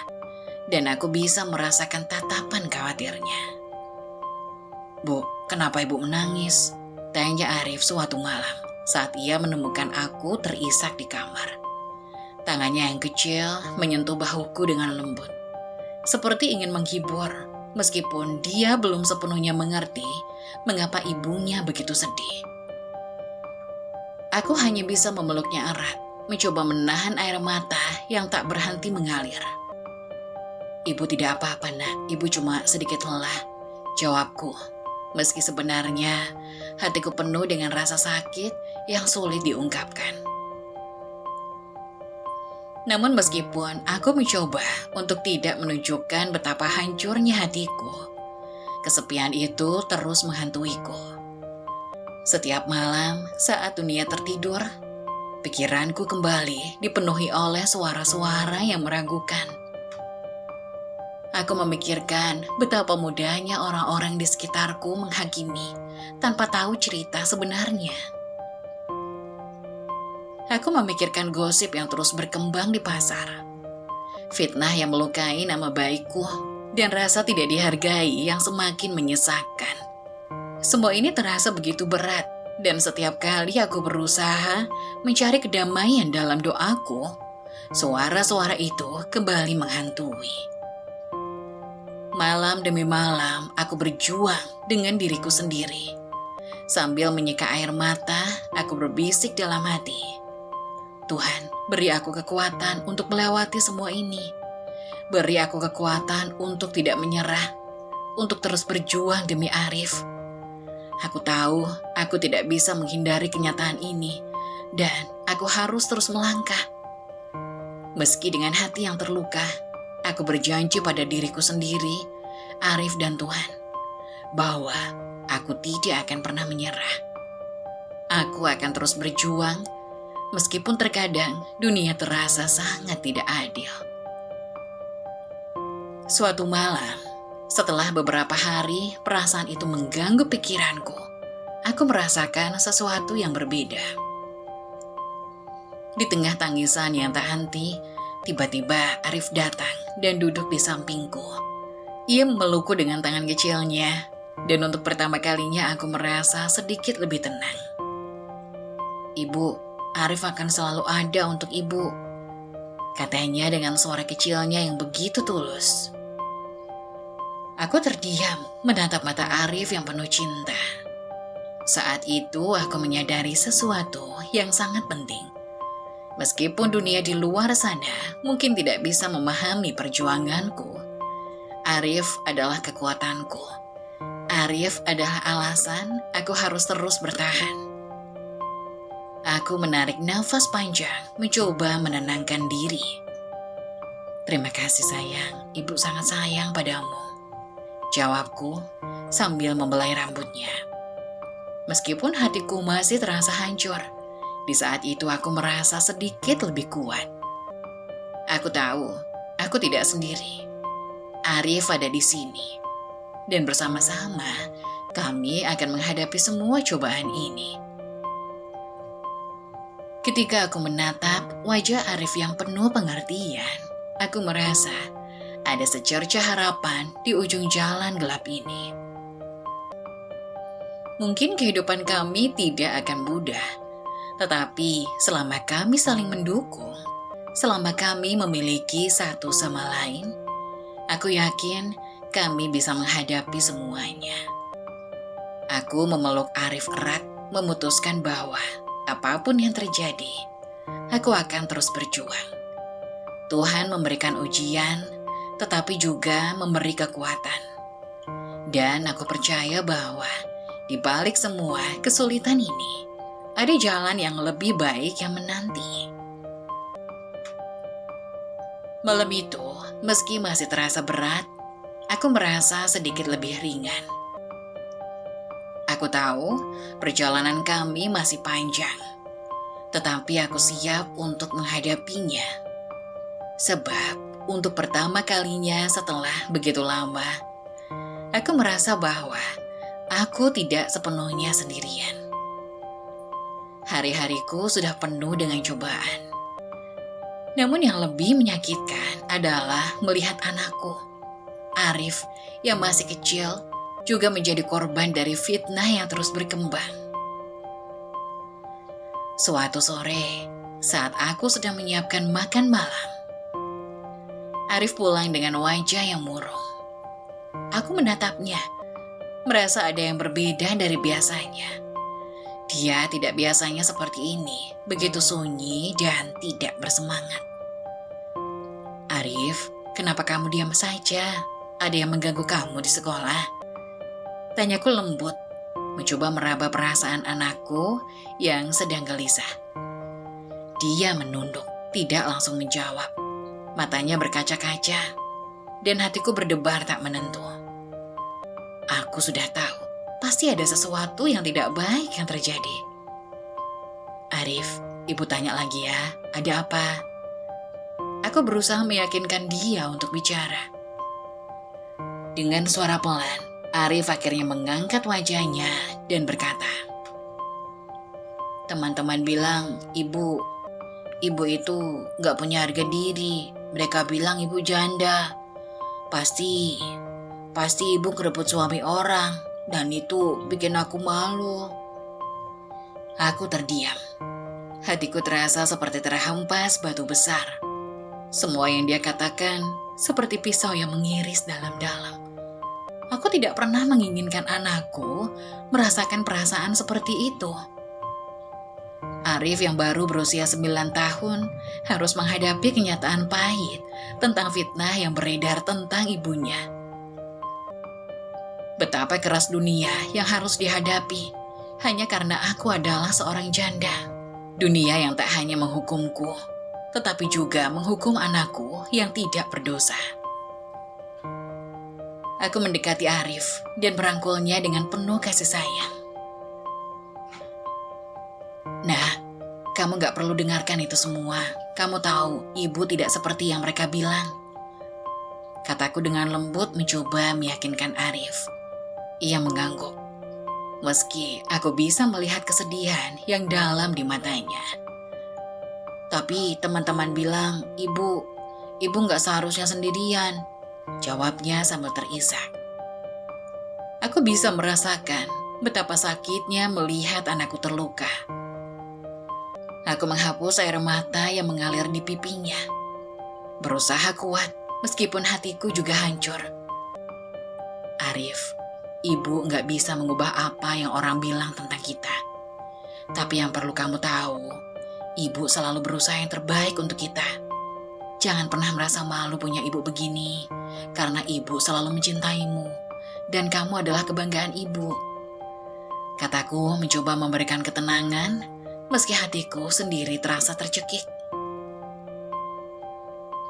dan aku bisa merasakan tatapan khawatirnya. "Bu, kenapa ibu menangis?" tanya Arif suatu malam saat ia menemukan aku terisak di kamar. Tangannya yang kecil menyentuh bahuku dengan lembut, seperti ingin menghibur, meskipun dia belum sepenuhnya mengerti mengapa ibunya begitu sedih. Aku hanya bisa memeluknya erat, mencoba menahan air mata yang tak berhenti mengalir. "Ibu tidak apa-apa, Nak. Ibu cuma sedikit lelah," jawabku. Meski sebenarnya hatiku penuh dengan rasa sakit yang sulit diungkapkan. Namun meskipun aku mencoba untuk tidak menunjukkan betapa hancurnya hatiku, kesepian itu terus menghantuiku. Setiap malam saat dunia tertidur, pikiranku kembali dipenuhi oleh suara-suara yang meragukan. Aku memikirkan betapa mudahnya orang-orang di sekitarku menghakimi tanpa tahu cerita sebenarnya. Aku memikirkan gosip yang terus berkembang di pasar, fitnah yang melukai nama baikku, dan rasa tidak dihargai yang semakin menyesakkan. Semua ini terasa begitu berat, dan setiap kali aku berusaha mencari kedamaian dalam doaku, suara-suara itu kembali menghantui. Malam demi malam, aku berjuang dengan diriku sendiri. Sambil menyeka air mata, aku berbisik dalam hati, "Tuhan, beri aku kekuatan untuk melewati semua ini. Beri aku kekuatan untuk tidak menyerah, untuk terus berjuang demi Arif. Aku tahu aku tidak bisa menghindari kenyataan ini, dan aku harus terus melangkah." Meski dengan hati yang terluka, aku berjanji pada diriku sendiri, Arif dan Tuhan, bahwa aku tidak akan pernah menyerah. Aku akan terus berjuang, meskipun terkadang dunia terasa sangat tidak adil. Suatu malam, setelah beberapa hari perasaan itu mengganggu pikiranku, aku merasakan sesuatu yang berbeda. Di tengah tangisan yang tak henti, tiba-tiba Arif datang dan duduk di sampingku. Ia memelukku dengan tangan kecilnya, dan untuk pertama kalinya aku merasa sedikit lebih tenang. "Ibu, Arif akan selalu ada untuk ibu," katanya dengan suara kecilnya yang begitu tulus. Aku terdiam menatap mata Arif yang penuh cinta. Saat itu aku menyadari sesuatu yang sangat penting. Meskipun dunia di luar sana mungkin tidak bisa memahami perjuanganku, Arif adalah kekuatanku. Arif adalah alasan aku harus terus bertahan. Aku menarik nafas panjang, mencoba menenangkan diri. "Terima kasih sayang, ibu sangat sayang padamu," jawabku sambil membelai rambutnya. Meskipun hatiku masih terasa hancur, di saat itu aku merasa sedikit lebih kuat. Aku tahu, aku tidak sendiri. Arif ada di sini, dan bersama-sama kami akan menghadapi semua cobaan ini. Ketika aku menatap wajah Arif yang penuh pengertian, aku merasa ada secerca harapan di ujung jalan gelap ini. Mungkin kehidupan kami tidak akan mudah, tetapi selama kami saling mendukung, selama kami memiliki satu sama lain, aku yakin kami bisa menghadapi semuanya. Aku memeluk Arif erat, memutuskan bahwa apapun yang terjadi, aku akan terus berjuang. Tuhan memberikan ujian, tetapi juga memberi kekuatan. Dan aku percaya bahwa di balik semua kesulitan ini, ada jalan yang lebih baik yang menanti. Malam itu, meski masih terasa berat, aku merasa sedikit lebih ringan. Aku tahu perjalanan kami masih panjang, tetapi aku siap untuk menghadapinya. Sebab untuk pertama kalinya setelah begitu lama, aku merasa bahwa aku tidak sepenuhnya sendirian. Hari-hariku sudah penuh dengan cobaan. Namun yang lebih menyakitkan adalah melihat anakku, Arif, yang masih kecil, juga menjadi korban dari fitnah yang terus berkembang. Suatu sore, saat aku sedang menyiapkan makan malam, Arif pulang dengan wajah yang murung. Aku menatapnya, merasa ada yang berbeda dari biasanya. Dia tidak biasanya seperti ini, begitu sunyi dan tidak bersemangat. Arif, kenapa kamu diam saja? Ada yang mengganggu kamu di sekolah? Tanyaku lembut, mencoba meraba perasaan anakku yang sedang gelisah. Dia menunduk, tidak langsung menjawab. Matanya berkaca-kaca, dan hatiku berdebar tak menentu. Aku sudah tahu, pasti ada sesuatu yang tidak baik yang terjadi. Arif, ibu tanya lagi ya, ada apa? Aku berusaha meyakinkan dia untuk bicara. Dengan suara pelan, Arif akhirnya mengangkat wajahnya dan berkata, teman-teman bilang, ibu itu gak punya harga diri. Mereka bilang ibu janda. Pasti ibu kerebut suami orang, dan itu bikin aku malu. Aku terdiam. Hatiku terasa seperti terhempas batu besar. Semua yang dia katakan seperti pisau yang mengiris dalam-dalam. Aku tidak pernah menginginkan anakku merasakan perasaan seperti itu. Arif yang baru berusia 9 tahun harus menghadapi kenyataan pahit tentang fitnah yang beredar tentang ibunya. Betapa keras dunia yang harus dihadapi hanya karena aku adalah seorang janda. Dunia yang tak hanya menghukumku, tetapi juga menghukum anakku yang tidak berdosa. Aku mendekati Arif dan merangkulnya dengan penuh kasih sayang. Nah, kamu gak perlu dengarkan itu semua. Kamu tahu, ibu tidak seperti yang mereka bilang. Kataku dengan lembut mencoba meyakinkan Arif. Ia mengangguk. Meski aku bisa melihat kesedihan yang dalam di matanya. Tapi teman-teman bilang, ibu gak seharusnya sendirian. Jawabnya sambil terisak. Aku bisa merasakan betapa sakitnya melihat anakku terluka. Aku menghapus air mata yang mengalir di pipinya. Berusaha kuat meskipun hatiku juga hancur. Arif, ibu gak bisa mengubah apa yang orang bilang tentang kita. Tapi yang perlu kamu tahu, ibu selalu berusaha yang terbaik untuk kita. Jangan pernah merasa malu punya ibu begini, karena ibu selalu mencintaimu, dan kamu adalah kebanggaan ibu. Kataku mencoba memberikan ketenangan, meski hatiku sendiri terasa tercekik.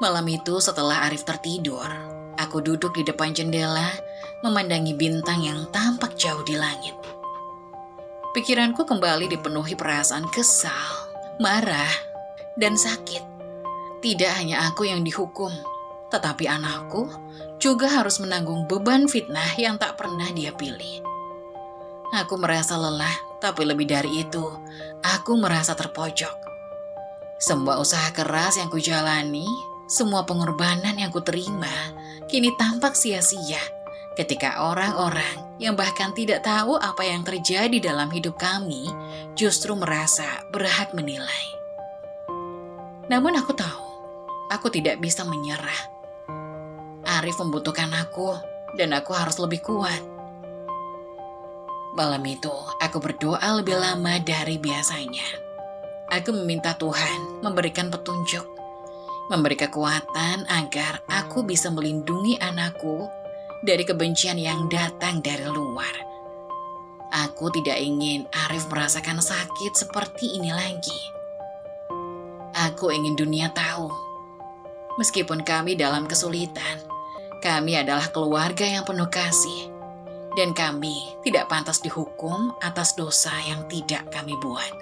Malam itu setelah Arif tertidur, aku duduk di depan jendela, memandangi bintang yang tampak jauh di langit. Pikiranku kembali dipenuhi perasaan kesal, marah, dan sakit. Tidak hanya aku yang dihukum, tetapi anakku juga harus menanggung beban fitnah yang tak pernah dia pilih. Aku merasa lelah, tapi lebih dari itu, aku merasa terpojok. Semua usaha keras yang kujalani, semua pengorbanan yang kuterima, kini tampak sia-sia ketika orang-orang yang bahkan tidak tahu apa yang terjadi dalam hidup kami justru merasa berhak menilai. Namun aku tahu, aku tidak bisa menyerah. Arif membutuhkan aku, dan aku harus lebih kuat. Malam itu, aku berdoa lebih lama dari biasanya. Aku meminta Tuhan memberikan petunjuk, memberi kekuatan agar aku bisa melindungi anakku dari kebencian yang datang dari luar. Aku tidak ingin Arif merasakan sakit seperti ini lagi. Aku ingin dunia tahu, meskipun kami dalam kesulitan, kami adalah keluarga yang penuh kasih, dan kami tidak pantas dihukum atas dosa yang tidak kami buat.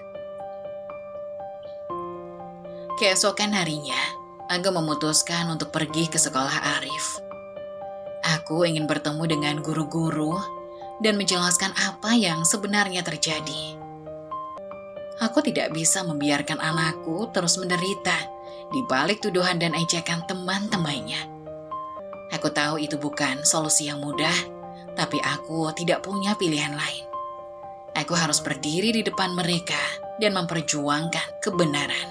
Keesokan harinya, aku memutuskan untuk pergi ke sekolah Arif. Aku ingin bertemu dengan guru-guru dan menjelaskan apa yang sebenarnya terjadi. Aku tidak bisa membiarkan anakku terus menderita di balik tuduhan dan ejekan teman-temannya. Aku tahu itu bukan solusi yang mudah, Tapi aku tidak punya pilihan lain. Aku harus berdiri di depan mereka dan memperjuangkan kebenaran.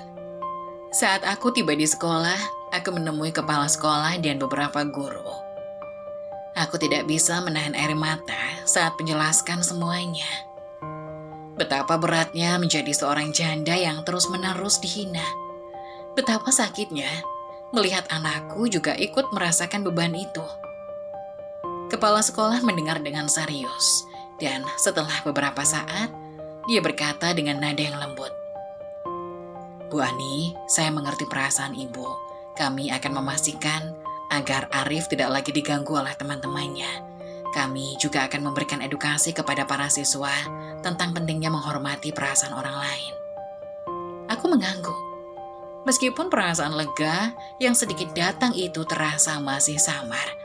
Saat aku tiba di sekolah, aku menemui kepala sekolah dan beberapa guru. Aku tidak bisa menahan air mata saat menjelaskan semuanya. Betapa beratnya menjadi seorang janda yang terus-menerus dihina. Betapa sakitnya melihat anakku juga ikut merasakan beban itu. Kepala sekolah mendengar dengan serius, dan setelah beberapa saat, dia berkata dengan nada yang lembut, "Bu Ani, saya mengerti perasaan Ibu. Kami akan memastikan agar Arif tidak lagi diganggu oleh teman-temannya. Kami juga akan memberikan edukasi kepada para siswa tentang pentingnya menghormati perasaan orang lain." Aku mengangguk. Meskipun perasaan lega yang sedikit datang itu terasa masih samar.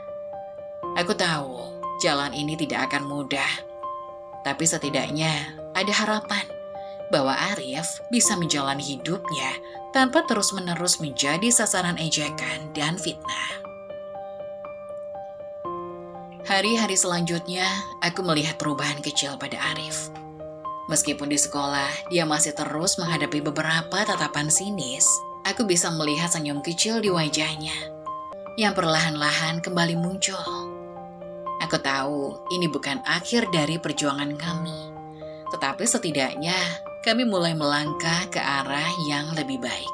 Aku tahu jalan ini tidak akan mudah, tapi setidaknya ada harapan bahwa Arif bisa menjalani hidupnya tanpa terus-menerus menjadi sasaran ejekan dan fitnah. Hari-hari selanjutnya, aku melihat perubahan kecil pada Arif. Meskipun di sekolah, dia masih terus menghadapi beberapa tatapan sinis, aku bisa melihat senyum kecil di wajahnya yang perlahan-lahan kembali muncul. Aku tahu ini bukan akhir dari perjuangan kami, tetapi setidaknya kami mulai melangkah ke arah yang lebih baik.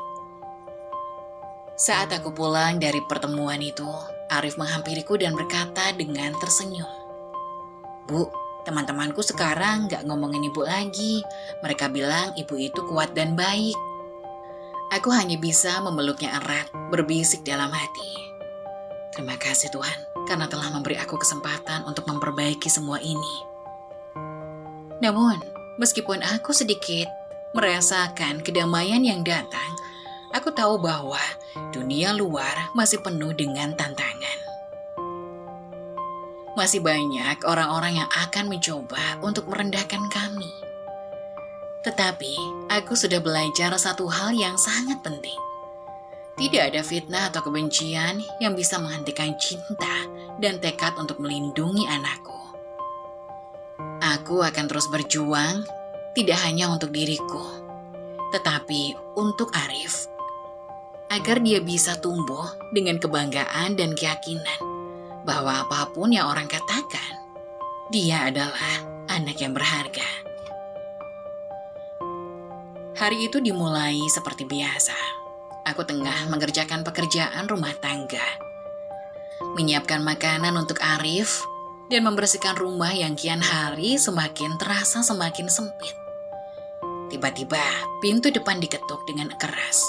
Saat aku pulang dari pertemuan itu, Arif menghampiriku dan berkata dengan tersenyum, "Bu, teman-temanku sekarang gak ngomongin Ibu lagi. Mereka bilang Ibu itu kuat dan baik." Aku hanya bisa memeluknya erat, berbisik dalam hati, "Terima kasih Tuhan, karena telah memberi aku kesempatan untuk memperbaiki semua ini." Namun, meskipun aku sedikit merasakan kedamaian yang datang, aku tahu bahwa dunia luar masih penuh dengan tantangan. Masih banyak orang-orang yang akan mencoba untuk merendahkan kami. Tetapi, aku sudah belajar satu hal yang sangat penting. Tidak ada fitnah atau kebencian yang bisa menghentikan cinta dan tekad untuk melindungi anakku. Aku akan terus berjuang, tidak hanya untuk diriku, tetapi untuk Arif, agar dia bisa tumbuh dengan kebanggaan dan keyakinan bahwa apapun yang orang katakan, dia adalah anak yang berharga. Hari itu dimulai seperti biasa. Aku tengah mengerjakan pekerjaan rumah tangga, menyiapkan makanan untuk Arif, dan membersihkan rumah yang kian hari semakin terasa semakin sempit. Tiba-tiba, pintu depan diketuk dengan keras.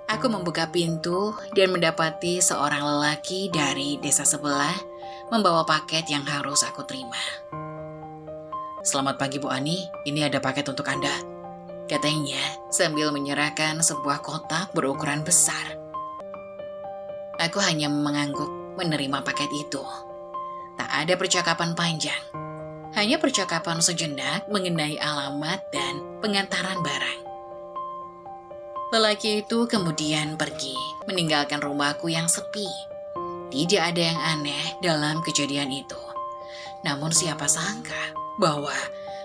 Aku membuka pintu dan mendapati seorang lelaki dari desa sebelah membawa paket yang harus aku terima. "Selamat pagi Bu Ani, ini ada paket untuk Anda," katanya sambil menyerahkan sebuah kotak berukuran besar. Aku hanya mengangguk menerima paket itu. Tak ada percakapan panjang, hanya percakapan sejenak mengenai alamat dan pengantaran barang. Lelaki itu kemudian pergi, meninggalkan rumahku yang sepi. Tidak ada yang aneh dalam kejadian itu. Namun siapa sangka bahwa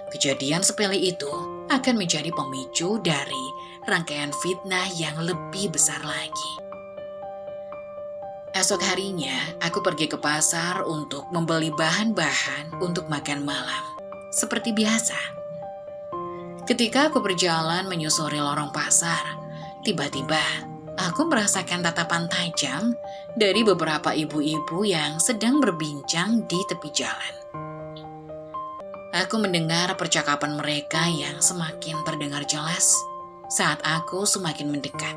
kejadian sepele itu akan menjadi pemicu dari rangkaian fitnah yang lebih besar lagi. Esok harinya, aku pergi ke pasar untuk membeli bahan-bahan untuk makan malam. Seperti biasa. Ketika aku berjalan menyusuri lorong pasar, tiba-tiba aku merasakan tatapan tajam dari beberapa ibu-ibu yang sedang berbincang di tepi jalan. Aku mendengar percakapan mereka yang semakin terdengar jelas saat aku semakin mendekat.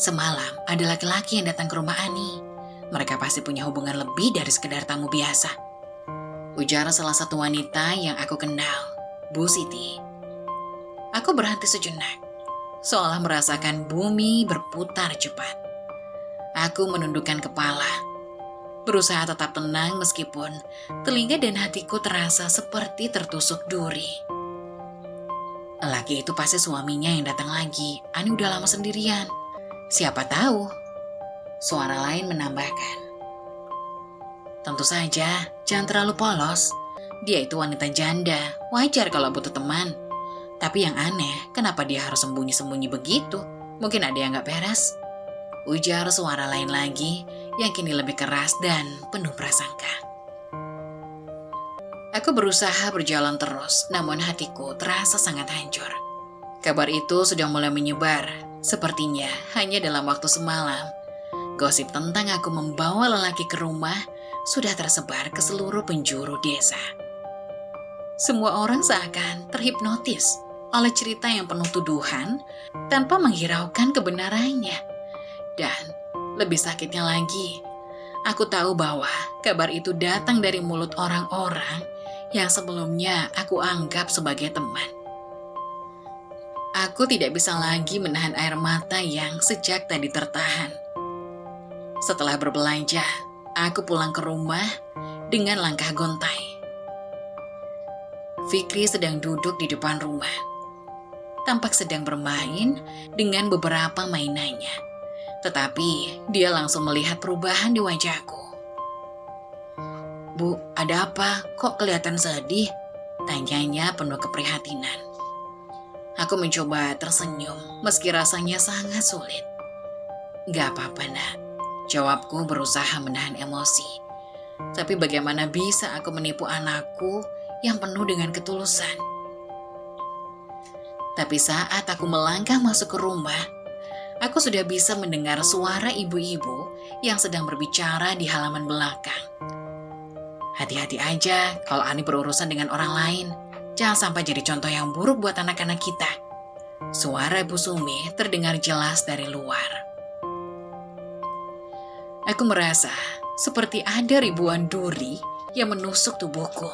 Semalam ada laki-laki yang datang ke rumah Ani. Mereka pasti punya hubungan lebih dari sekedar tamu biasa, ujar salah satu wanita yang aku kenal, Bu Siti. Aku berhenti sejenak, seolah merasakan bumi berputar cepat. Aku menundukkan kepala, berusaha tetap tenang meskipun telinga dan hatiku terasa seperti tertusuk duri. Lelaki itu pasti suaminya yang datang lagi. Ani udah lama sendirian. Siapa tahu? Suara lain menambahkan. Tentu saja, jangan terlalu polos. Dia itu wanita janda, wajar kalau butuh teman. Tapi yang aneh, kenapa dia harus sembunyi-sembunyi begitu? Mungkin ada yang gak beres. Ujar suara lain lagi yang kini lebih keras dan penuh prasangka. Aku berusaha berjalan terus, namun hatiku terasa sangat hancur. Kabar itu sudah mulai menyebar. Sepertinya hanya dalam waktu semalam, gosip tentang aku membawa lelaki ke rumah sudah tersebar ke seluruh penjuru desa. Semua orang seakan terhipnotis oleh cerita yang penuh tuduhan tanpa menghiraukan kebenarannya. Dan lebih sakitnya lagi, aku tahu bahwa kabar itu datang dari mulut orang-orang yang sebelumnya aku anggap sebagai teman. Aku tidak bisa lagi menahan air mata yang sejak tadi tertahan. Setelah berbelanja, aku pulang ke rumah dengan langkah gontai. Fikri sedang duduk di depan rumah. Tampak sedang bermain dengan beberapa mainannya. Tetapi dia langsung melihat perubahan di wajahku. "Bu, ada apa? Kok kelihatan sedih?" tanyanya penuh keprihatinan. Aku mencoba tersenyum meski rasanya sangat sulit. "Gak apa-apa, Nak," jawabku berusaha menahan emosi. Tapi bagaimana bisa aku menipu anakku yang penuh dengan ketulusan? Tapi saat aku melangkah masuk ke rumah, aku sudah bisa mendengar suara ibu-ibu yang sedang berbicara di halaman belakang. "Hati-hati aja kalau Ani berurusan dengan orang lain. Jangan sampai jadi contoh yang buruk buat anak-anak kita." Suara Bu Sumi terdengar jelas dari luar. Aku merasa seperti ada ribuan duri yang menusuk tubuhku.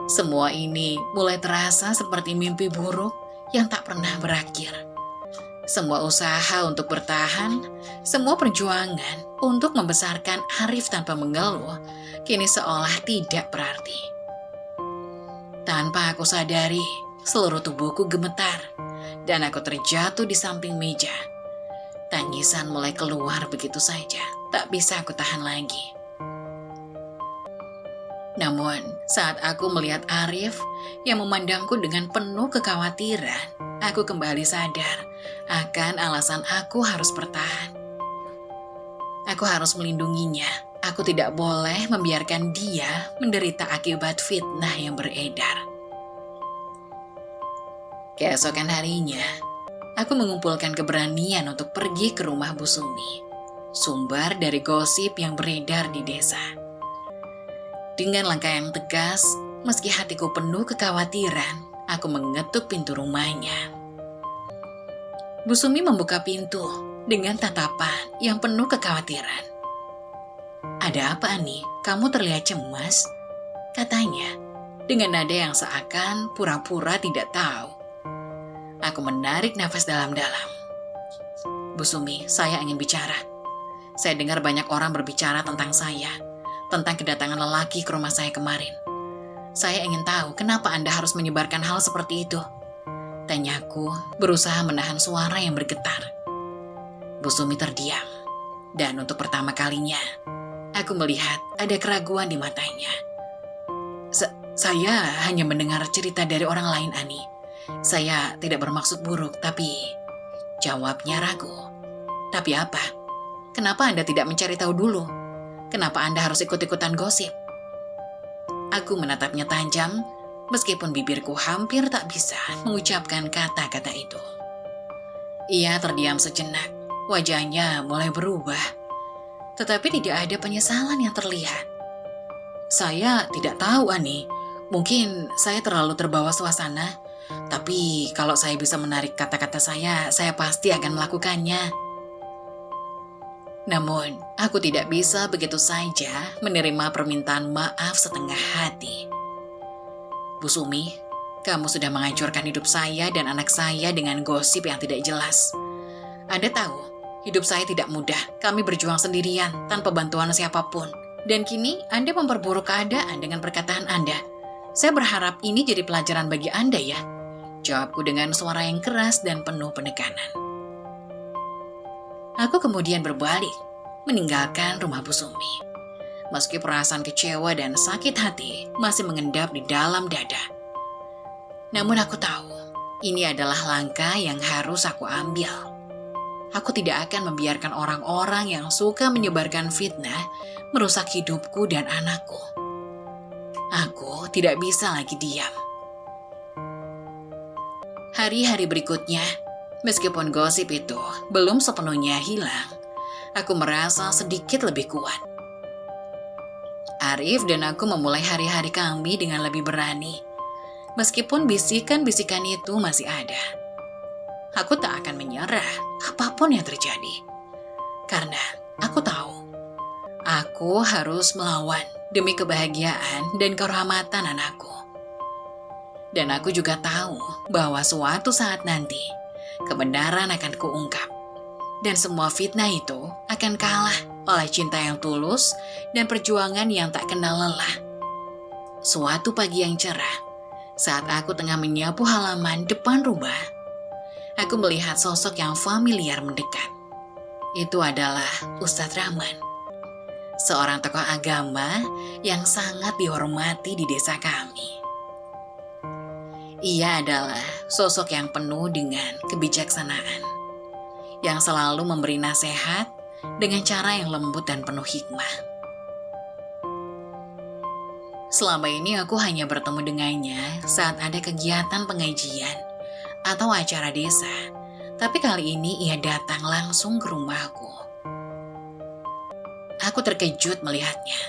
Semua ini mulai terasa seperti mimpi buruk yang tak pernah berakhir. Semua usaha untuk bertahan, semua perjuangan untuk membesarkan Arif tanpa mengeluh, kini seolah tidak berarti. Tanpa aku sadari, seluruh tubuhku gemetar, dan aku terjatuh di samping meja. Tangisan mulai keluar begitu saja, tak bisa aku tahan lagi. Namun, saat aku melihat Arif yang memandangku dengan penuh kekhawatiran, aku kembali sadar akan alasan aku harus bertahan. Aku harus melindunginya. Aku tidak boleh membiarkan dia menderita akibat fitnah yang beredar. Keesokan harinya, aku mengumpulkan keberanian untuk pergi ke rumah Bu Sumi, sumber dari gosip yang beredar di desa. Dengan langkah yang tegas, meski hatiku penuh kekhawatiran, aku mengetuk pintu rumahnya. Bu Sumi membuka pintu dengan tatapan yang penuh kekhawatiran. "Ada apa, Ani? Kamu terlihat cemas?" katanya, dengan nada yang seakan pura-pura tidak tahu. Aku menarik nafas dalam-dalam. "Bu Sumi, saya ingin bicara. Saya dengar banyak orang berbicara tentang saya, tentang kedatangan lelaki ke rumah saya kemarin. Saya ingin tahu kenapa Anda harus menyebarkan hal seperti itu?" tanyaku, berusaha menahan suara yang bergetar. Bu Sumi terdiam, dan untuk pertama kalinya, aku melihat ada keraguan di matanya. Saya hanya mendengar cerita dari orang lain, Ani. Saya tidak bermaksud buruk, tapi..." jawabnya ragu. "Tapi apa? Kenapa Anda tidak mencari tahu dulu? Kenapa Anda harus ikut-ikutan gosip?" Aku menatapnya tajam, meskipun bibirku hampir tak bisa mengucapkan kata-kata itu. Ia terdiam sejenak, wajahnya mulai berubah. Tetapi tidak ada penyesalan yang terlihat. "Saya tidak tahu, Ani. Mungkin saya terlalu terbawa suasana. Tapi kalau saya bisa menarik kata-kata saya pasti akan melakukannya." Namun, aku tidak bisa begitu saja menerima permintaan maaf setengah hati. "Bu Sumi, kamu sudah menghancurkan hidup saya dan anak saya dengan gosip yang tidak jelas. Anda tahu, hidup saya tidak mudah. Kami berjuang sendirian tanpa bantuan siapapun. Dan kini Anda memperburuk keadaan dengan perkataan Anda. Saya berharap ini jadi pelajaran bagi Anda ya," jawabku dengan suara yang keras dan penuh penekanan. Aku kemudian berbalik, meninggalkan rumah Bu Sumi. meski perasaan kecewa dan sakit hati masih mengendap di dalam dada. Namun aku tahu, ini adalah langkah yang harus aku ambil. Aku tidak akan membiarkan orang-orang yang suka menyebarkan fitnah merusak hidupku dan anakku. Aku tidak bisa lagi diam. Hari-hari berikutnya, meskipun gosip itu belum sepenuhnya hilang, aku merasa sedikit lebih kuat. Arif dan aku memulai hari-hari kami dengan lebih berani. Meskipun bisikan-bisikan itu masih ada. Aku tak akan menyerah apapun yang terjadi. Karena aku tahu, aku harus melawan demi kebahagiaan dan kehormatan anakku. Dan aku juga tahu bahwa suatu saat nanti, kebenaran akan kuungkap. Dan semua fitnah itu akan kalah oleh cinta yang tulus dan perjuangan yang tak kenal lelah. Suatu pagi yang cerah, saat aku tengah menyapu halaman depan rumah, aku melihat sosok yang familiar mendekat. Itu adalah Ustadz Rahman, seorang tokoh agama yang sangat dihormati di desa kami. Ia adalah sosok yang penuh dengan kebijaksanaan, yang selalu memberi nasihat dengan cara yang lembut dan penuh hikmah. Selama ini aku hanya bertemu dengannya saat ada kegiatan pengajian atau acara desa, tapi kali ini ia datang langsung ke rumahku. Aku terkejut melihatnya,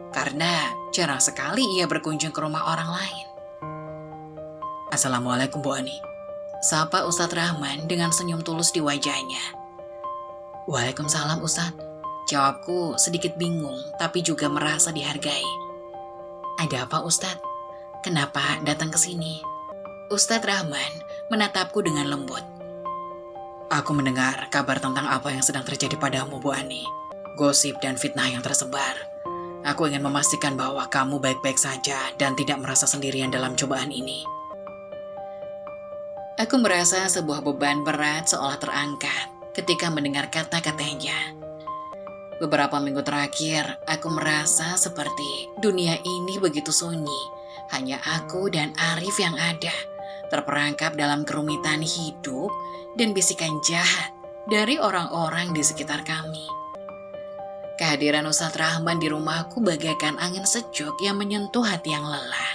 karena jarang sekali ia berkunjung ke rumah orang lain. "Assalamualaikum Bu Ani," sapa Ustadz Rahman dengan senyum tulus di wajahnya. "Waalaikumsalam Ustadz," jawabku sedikit bingung tapi juga merasa dihargai. "Ada apa Ustadz? Kenapa datang ke sini?" Ustadz Rahman menatapku dengan lembut. "Aku mendengar kabar tentang apa yang sedang terjadi padamu Bu Ani. Gosip dan fitnah yang tersebar. Aku ingin memastikan bahwa kamu baik-baik saja dan tidak merasa sendirian dalam cobaan ini." Aku merasa sebuah beban berat seolah terangkat ketika mendengar kata-katanya. Beberapa minggu terakhir, aku merasa seperti dunia ini begitu sunyi. Hanya aku dan Arif yang ada, terperangkap dalam kerumitan hidup dan bisikan jahat dari orang-orang di sekitar kami. Kehadiran Ustadz Rahman di rumahku bagaikan angin sejuk yang menyentuh hati yang lelah.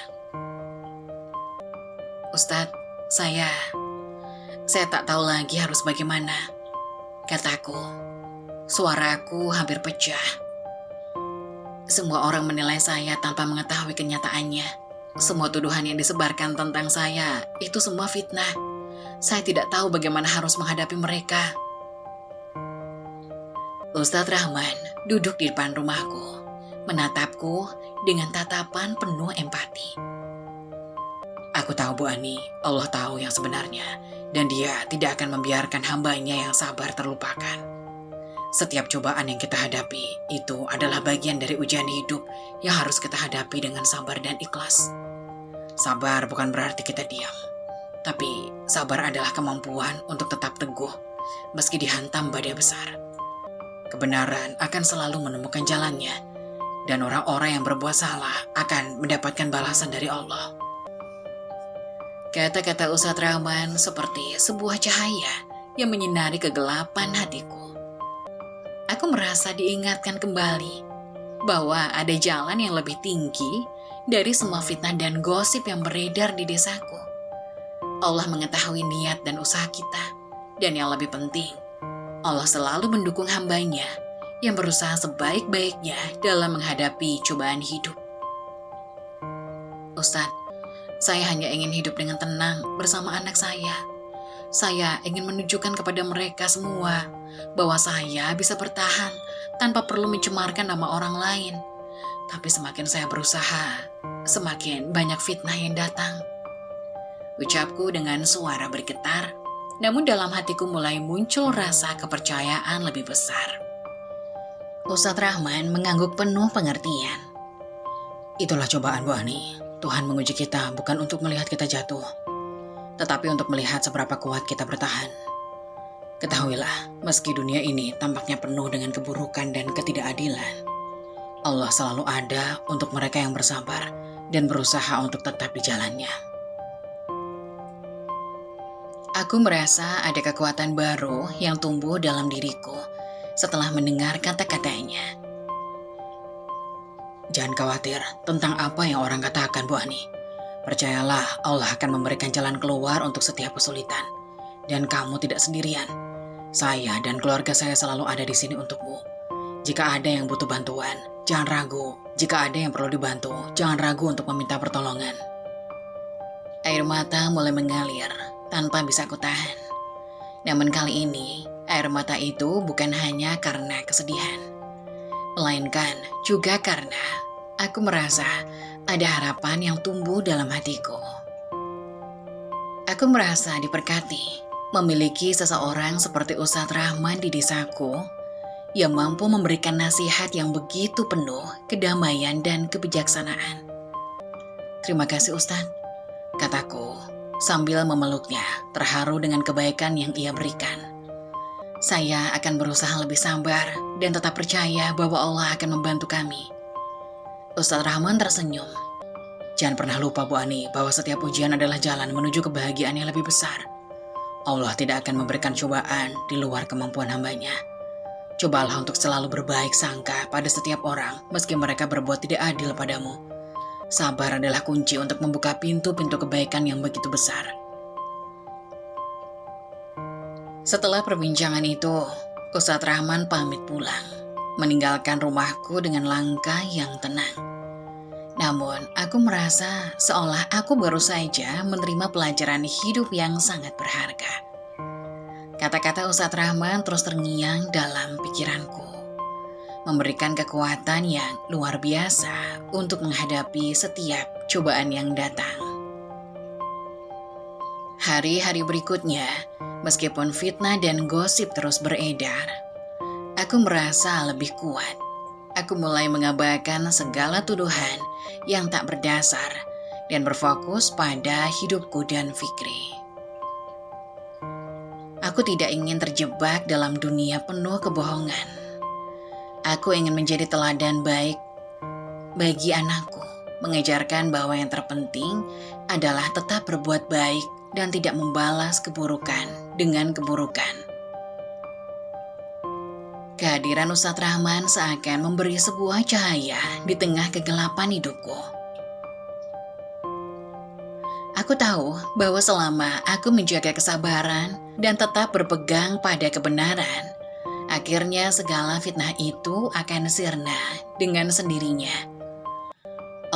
"Ustadz, saya tak tahu lagi harus bagaimana," kataku. Suaraku hampir pecah. Semua orang menilai saya tanpa mengetahui kenyataannya. Semua tuduhan yang disebarkan tentang saya itu semua fitnah. Saya tidak tahu bagaimana harus menghadapi mereka. Ustadz Rahman duduk di depan rumahku, menatapku dengan tatapan penuh empati. "Aku tahu Bu Ani, Allah tahu yang sebenarnya, dan Dia tidak akan membiarkan hambanya yang sabar terlupakan. Setiap cobaan yang kita hadapi itu adalah bagian dari ujian hidup yang harus kita hadapi dengan sabar dan ikhlas. Sabar bukan berarti kita diam, tapi sabar adalah kemampuan untuk tetap teguh meski dihantam badai besar. Kebenaran akan selalu menemukan jalannya, dan orang-orang yang berbuat salah akan mendapatkan balasan dari Allah." Kata-kata Ustadz Rahman seperti sebuah cahaya yang menyinari kegelapan hatiku. Aku merasa diingatkan kembali bahwa ada jalan yang lebih tinggi dari semua fitnah dan gosip yang beredar di desaku. Allah mengetahui niat dan usaha kita, dan yang lebih penting, Allah selalu mendukung hambanya yang berusaha sebaik-baiknya dalam menghadapi cobaan hidup. "Ustadz, saya hanya ingin hidup dengan tenang bersama anak saya. Saya ingin menunjukkan kepada mereka semua bahwa saya bisa bertahan tanpa perlu mencemarkan nama orang lain. Tapi semakin saya berusaha, semakin banyak fitnah yang datang." Ucapku dengan suara bergetar, namun dalam hatiku mulai muncul rasa kepercayaan lebih besar. Ustadz Rahman mengangguk penuh pengertian. "Itulah cobaan Bu Ani. Tuhan menguji kita bukan untuk melihat kita jatuh, tetapi untuk melihat seberapa kuat kita bertahan. Ketahuilah, meski dunia ini tampaknya penuh dengan keburukan dan ketidakadilan, Allah selalu ada untuk mereka yang bersabar dan berusaha untuk tetap di jalannya. Aku merasa ada kekuatan baru yang tumbuh dalam diriku setelah mendengar kata-katanya. Jangan khawatir tentang apa yang orang katakan, Bu Ani. Percayalah, Allah akan memberikan jalan keluar untuk setiap kesulitan. Dan kamu tidak sendirian. Saya dan keluarga saya selalu ada di sini untukmu. Jika ada yang butuh bantuan, jangan ragu. Jika ada yang perlu dibantu, jangan ragu untuk meminta pertolongan. Air mata mulai mengalir tanpa bisa kutahan. Namun kali ini, air mata itu bukan hanya karena kesedihan, melainkan juga karena aku merasa ada harapan yang tumbuh dalam hatiku. Aku merasa diberkati memiliki seseorang seperti Ustadz Rahman di desaku yang mampu memberikan nasihat yang begitu penuh kedamaian dan kebijaksanaan. Terima kasih Ustadz, kataku sambil memeluknya, terharu dengan kebaikan yang ia berikan. Saya akan berusaha lebih sabar dan tetap percaya bahwa Allah akan membantu kami. Ustadz Rahman tersenyum. Jangan pernah lupa Bu Ani bahwa setiap ujian adalah jalan menuju kebahagiaan yang lebih besar. Allah tidak akan memberikan cobaan di luar kemampuan hambanya. Cobalah untuk selalu berbaik sangka pada setiap orang meski mereka berbuat tidak adil padamu. Sabar adalah kunci untuk membuka pintu-pintu kebaikan yang begitu besar. Setelah perbincangan itu, Ustadz Rahman pamit pulang, meninggalkan rumahku dengan langkah yang tenang. Namun, aku merasa seolah aku baru saja menerima pelajaran hidup yang sangat berharga. Kata-kata Ustadz Rahman terus terngiang dalam pikiranku, memberikan kekuatan yang luar biasa untuk menghadapi setiap cobaan yang datang. Hari-hari berikutnya, meskipun fitnah dan gosip terus beredar, aku merasa lebih kuat. Aku mulai mengabaikan segala tuduhan yang tak berdasar dan berfokus pada hidupku dan Fikri. Aku tidak ingin terjebak dalam dunia penuh kebohongan. Aku ingin menjadi teladan baik bagi anakku, mengajarkan bahwa yang terpenting adalah tetap berbuat baik dan tidak membalas keburukan dengan keburukan. Kehadiran Ustadz Rahman seakan memberi sebuah cahaya di tengah kegelapan hidupku. Aku tahu bahwa selama aku menjaga kesabaran dan tetap berpegang pada kebenaran, akhirnya segala fitnah itu akan sirna dengan sendirinya.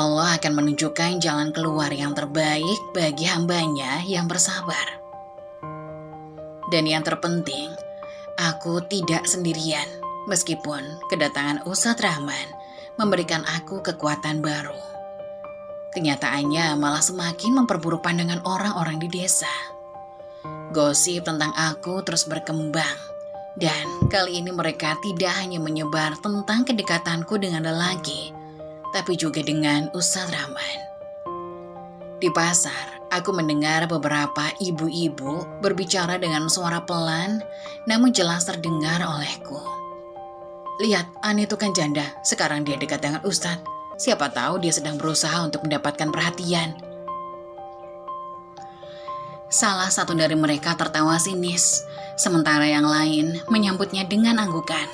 Allah akan menunjukkan jalan keluar yang terbaik bagi hambanya yang bersabar. Dan yang terpenting, aku tidak sendirian, meskipun kedatangan Ustadz Rahman memberikan aku kekuatan baru. Kenyataannya malah semakin memperburuk pandangan orang-orang di desa. Gosip tentang aku terus berkembang, dan kali ini mereka tidak hanya menyebar tentang kedekatanku dengan lelaki, tapi juga dengan Ustadz Rahman. Di pasar, aku mendengar beberapa ibu-ibu berbicara dengan suara pelan, namun jelas terdengar olehku. Lihat, Ani itu kan janda, sekarang dia dekat dengan Ustadz. Siapa tahu dia sedang berusaha untuk mendapatkan perhatian. Salah satu dari mereka tertawa sinis, sementara yang lain menyambutnya dengan anggukan.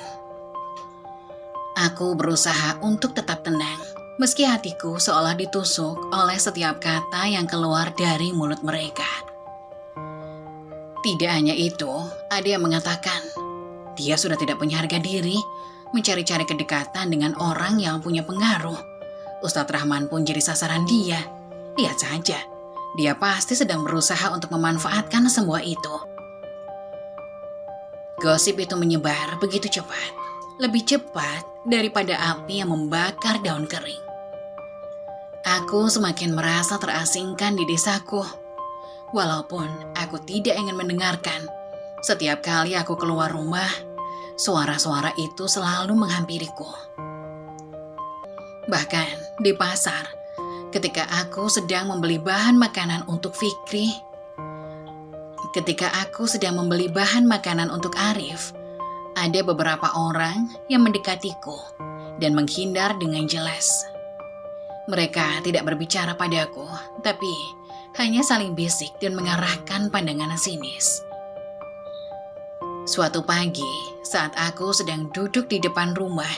Aku berusaha untuk tetap tenang, meski hatiku seolah ditusuk oleh setiap kata yang keluar dari mulut mereka. Tidak hanya itu, ada yang mengatakan, dia sudah tidak punya harga diri, mencari-cari kedekatan dengan orang yang punya pengaruh. Ustadz Rahman pun jadi sasaran dia. Lihat saja, dia pasti sedang berusaha untuk memanfaatkan semua itu. Gosip itu menyebar begitu cepat, lebih cepat daripada api yang membakar daun kering. Aku semakin merasa terasingkan di desaku. Walaupun aku tidak ingin mendengarkan, setiap kali aku keluar rumah, suara-suara itu selalu menghampiriku. Bahkan di pasar, ketika aku sedang membeli bahan makanan untuk Fikri, ketika aku sedang membeli bahan makanan untuk Arif, ada beberapa orang yang mendekatiku dan menghindar dengan jelas. Mereka tidak berbicara padaku, tapi hanya saling bisik dan mengarahkan pandangan sinis. Suatu pagi, saat aku sedang duduk di depan rumah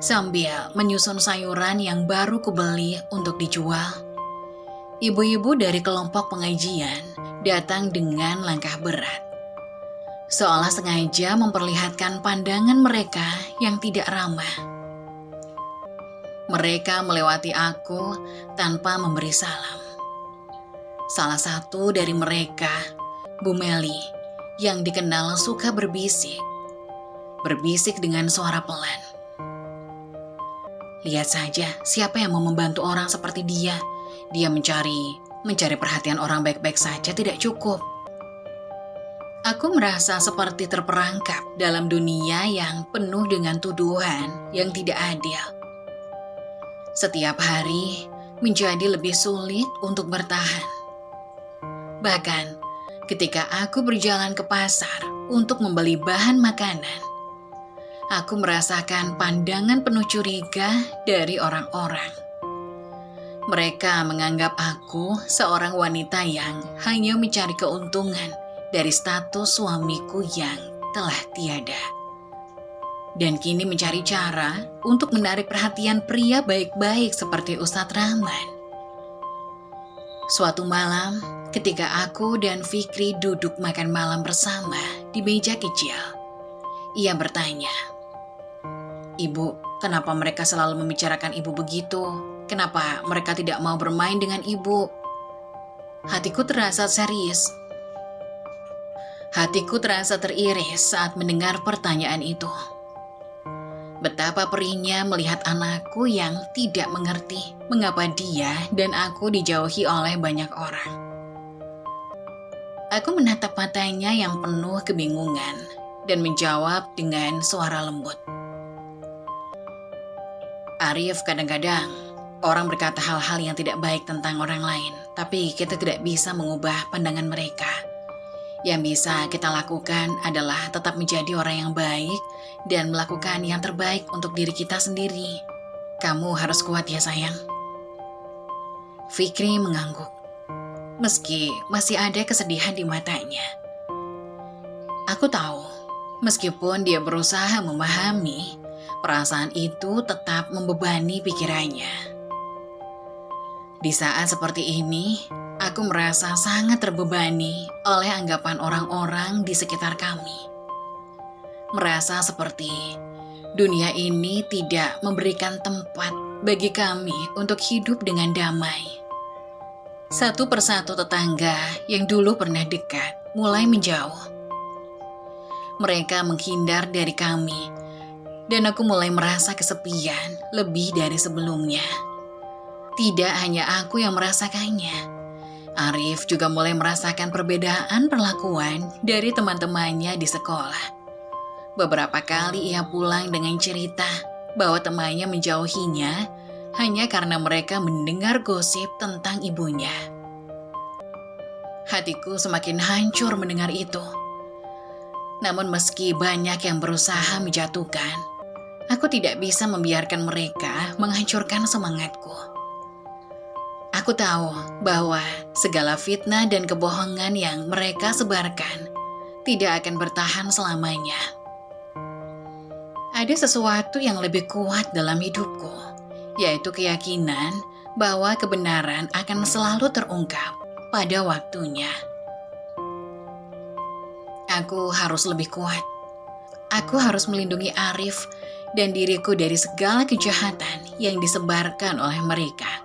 sambil menyusun sayuran yang baru kubeli untuk dijual, ibu-ibu dari kelompok pengajian datang dengan langkah berat, seolah sengaja memperlihatkan pandangan mereka yang tidak ramah. Mereka melewati aku tanpa memberi salam. Salah satu dari mereka, Bu Meli, yang dikenal suka berbisik dengan suara pelan. Lihat saja siapa yang mau membantu orang seperti dia. Dia mencari perhatian orang baik-baik saja tidak cukup. Aku merasa seperti terperangkap dalam dunia yang penuh dengan tuduhan yang tidak adil. Setiap hari menjadi lebih sulit untuk bertahan. Bahkan ketika aku berjalan ke pasar untuk membeli bahan makanan, aku merasakan pandangan penuh curiga dari orang-orang. Mereka menganggap aku seorang wanita yang hanya mencari keuntungan dari status suamiku yang telah tiada, dan kini mencari cara untuk menarik perhatian pria baik-baik seperti Ustadz Rahman. Suatu malam, ketika aku dan Fikri duduk makan malam bersama di meja kecil, ia bertanya, "Ibu, kenapa mereka selalu membicarakan ibu begitu? Kenapa mereka tidak mau bermain dengan ibu?" Hatiku terasa teriris saat mendengar pertanyaan itu. Betapa perihnya melihat anakku yang tidak mengerti mengapa dia dan aku dijauhi oleh banyak orang. Aku menatap matanya yang penuh kebingungan dan menjawab dengan suara lembut. "Arif, kadang-kadang orang berkata hal-hal yang tidak baik tentang orang lain, tapi kita tidak bisa mengubah pandangan mereka. Yang bisa kita lakukan adalah tetap menjadi orang yang baik dan melakukan yang terbaik untuk diri kita sendiri. Kamu harus kuat ya sayang." Fikri mengangguk, meski masih ada kesedihan di matanya. Aku tahu, meskipun dia berusaha memahami, perasaan itu tetap membebani pikirannya. Di saat seperti ini, aku merasa sangat terbebani oleh anggapan orang-orang di sekitar kami. Merasa seperti dunia ini tidak memberikan tempat bagi kami untuk hidup dengan damai. Satu persatu tetangga yang dulu pernah dekat mulai menjauh. Mereka menghindar dari kami, dan aku mulai merasa kesepian lebih dari sebelumnya. Tidak hanya aku yang merasakannya. Arif juga mulai merasakan perbedaan perlakuan dari teman-temannya di sekolah. Beberapa kali ia pulang dengan cerita bahwa temannya menjauhinya hanya karena mereka mendengar gosip tentang ibunya. Hatiku semakin hancur mendengar itu. Namun meski banyak yang berusaha menjatuhkan, aku tidak bisa membiarkan mereka menghancurkan semangatku. Aku tahu bahwa segala fitnah dan kebohongan yang mereka sebarkan tidak akan bertahan selamanya. Ada sesuatu yang lebih kuat dalam hidupku, yaitu keyakinan bahwa kebenaran akan selalu terungkap pada waktunya. Aku harus lebih kuat. Aku harus melindungi Arif dan diriku dari segala kejahatan yang disebarkan oleh mereka.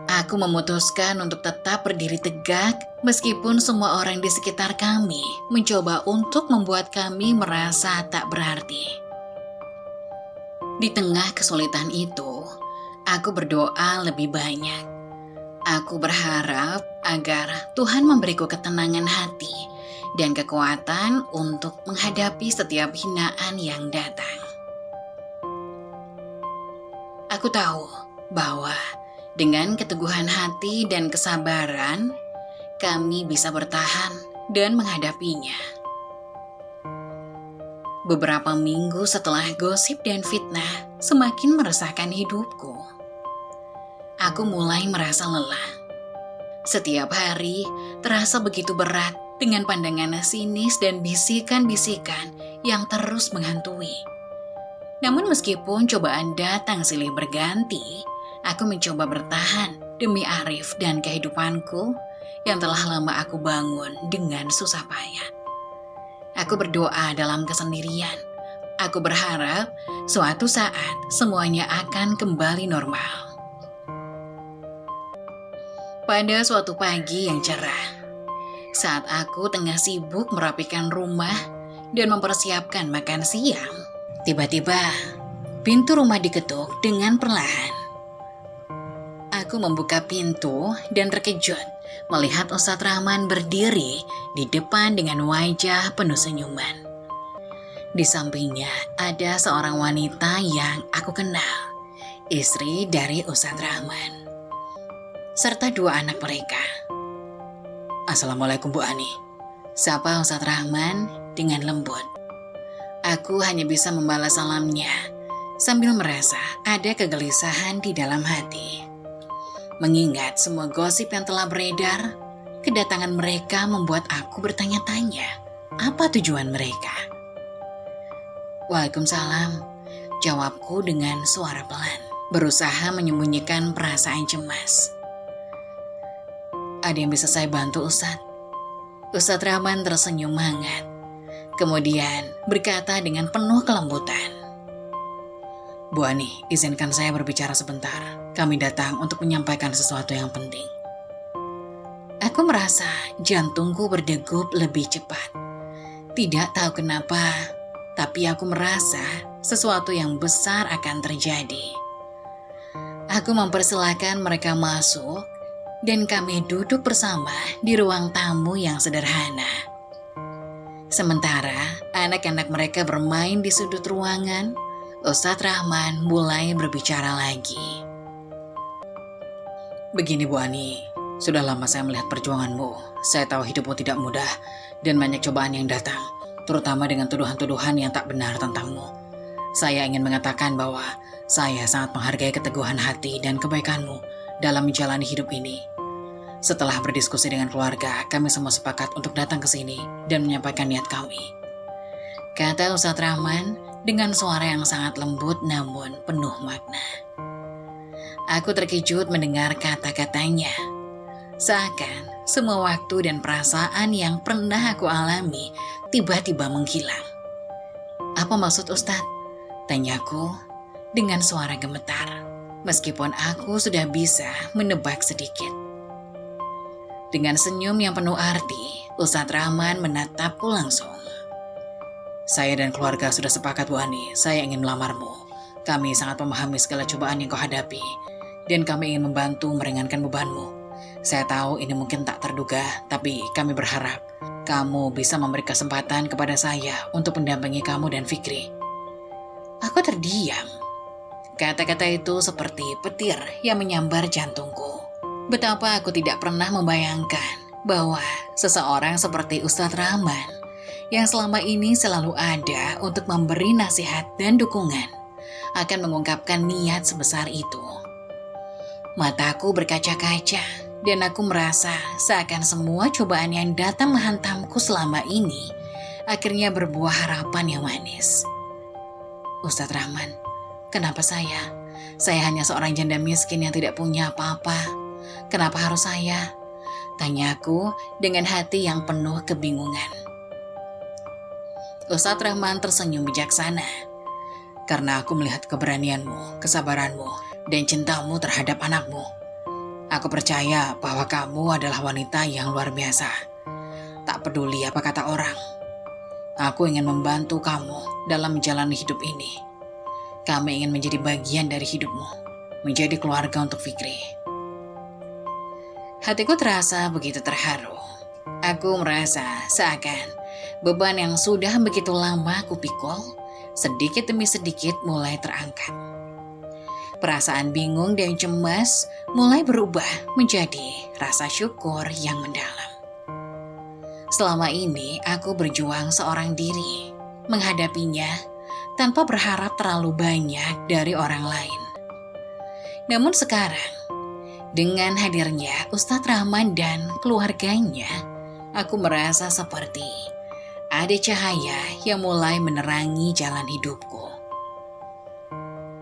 Aku memutuskan untuk tetap berdiri tegak meskipun semua orang di sekitar kami mencoba untuk membuat kami merasa tak berarti. Di tengah kesulitan itu, aku berdoa lebih banyak. Aku berharap agar Tuhan memberiku ketenangan hati dan kekuatan untuk menghadapi setiap hinaan yang datang. Aku tahu bahwa dengan keteguhan hati dan kesabaran, kami bisa bertahan dan menghadapinya. Beberapa minggu setelah gosip dan fitnah semakin meresahkan hidupku, aku mulai merasa lelah. Setiap hari terasa begitu berat dengan pandangan sinis dan bisikan-bisikan yang terus menghantui. Namun meskipun cobaan datang silih berganti, aku mencoba bertahan demi Arif dan kehidupanku yang telah lama aku bangun dengan susah payah. Aku berdoa dalam kesendirian. Aku berharap suatu saat semuanya akan kembali normal. Pada suatu pagi yang cerah, saat aku tengah sibuk merapikan rumah dan mempersiapkan makan siang, tiba-tiba pintu rumah diketuk dengan perlahan. Aku membuka pintu dan terkejut melihat Ustadz Rahman berdiri di depan dengan wajah penuh senyuman. Di sampingnya ada seorang wanita yang aku kenal, istri dari Ustadz Rahman, serta dua anak mereka. "Assalamualaikum Bu Ani," sapa Ustadz Rahman dengan lembut. Aku hanya bisa membalas salamnya sambil merasa ada kegelisahan di dalam hati. Mengingat semua gosip yang telah beredar, kedatangan mereka membuat aku bertanya-tanya, apa tujuan mereka? "Waalaikumsalam," jawabku dengan suara pelan, berusaha menyembunyikan perasaan cemas. "Ada yang bisa saya bantu, Ustadz?" Ustadz Rahman tersenyum hangat, kemudian berkata dengan penuh kelembutan, "Bu Ani, izinkan saya berbicara sebentar. Kami datang untuk menyampaikan sesuatu yang penting." Aku merasa jantungku berdegup lebih cepat. Tidak tahu kenapa, tapi aku merasa sesuatu yang besar akan terjadi. Aku mempersilahkan mereka masuk dan kami duduk bersama di ruang tamu yang sederhana. Sementara anak-anak mereka bermain di sudut ruangan, Ustadz Rahman mulai berbicara lagi. "Begini Bu Ani, sudah lama saya melihat perjuanganmu. Saya tahu hidupmu tidak mudah dan banyak cobaan yang datang, terutama dengan tuduhan-tuduhan yang tak benar tentangmu. Saya ingin mengatakan bahwa saya sangat menghargai keteguhan hati dan kebaikanmu dalam menjalani hidup ini. Setelah berdiskusi dengan keluarga, kami semua sepakat untuk datang ke sini dan menyampaikan niat kami," kata Ustadz Rahman dengan suara yang sangat lembut namun penuh makna. Aku terkejut mendengar kata-katanya. Seakan semua waktu dan perasaan yang pernah aku alami tiba-tiba menghilang. "Apa maksud Ustadz?" tanyaku dengan suara gemetar, meskipun aku sudah bisa menebak sedikit. Dengan senyum yang penuh arti, Ustadz Rahman menatapku langsung. "Saya dan keluarga sudah sepakat Bu Ani, saya ingin melamarmu. Kami sangat memahami segala cobaan yang kau hadapi, dan kami ingin membantu meringankan bebanmu. Saya tahu ini mungkin tak terduga, tapi kami berharap kamu bisa memberi kesempatan kepada saya untuk mendampingi kamu dan Fikri." Aku terdiam. Kata-kata itu seperti petir yang menyambar jantungku. Betapa aku tidak pernah membayangkan bahwa seseorang seperti Ustadz Rahman yang selama ini selalu ada untuk memberi nasihat dan dukungan akan mengungkapkan niat sebesar itu. Mataku berkaca-kaca dan aku merasa seakan semua cobaan yang datang menghantamku selama ini akhirnya berbuah harapan yang manis. "Ustadz Rahman, kenapa saya? Saya hanya seorang janda miskin yang tidak punya apa-apa. Kenapa harus saya?" tanyaku dengan hati yang penuh kebingungan. Ustadz Rahman tersenyum bijaksana. "Karena aku melihat keberanianmu, kesabaranmu, dan cintamu terhadap anakmu. Aku percaya bahwa kamu adalah wanita yang luar biasa. Tak peduli apa kata orang. Aku ingin membantu kamu dalam menjalani hidup ini. Kami ingin menjadi bagian dari hidupmu, menjadi keluarga untuk Fikri." Hatiku terasa begitu terharu. Aku merasa seakan beban yang sudah begitu lama kupikul, sedikit demi sedikit mulai terangkat. Perasaan bingung dan cemas mulai berubah menjadi rasa syukur yang mendalam. Selama ini aku berjuang seorang diri. menghadapinya tanpa berharap terlalu banyak dari orang lain. Namun sekarang, dengan hadirnya Ustadz Rahman dan keluarganya, aku merasa seperti ada cahaya yang mulai menerangi jalan hidupku.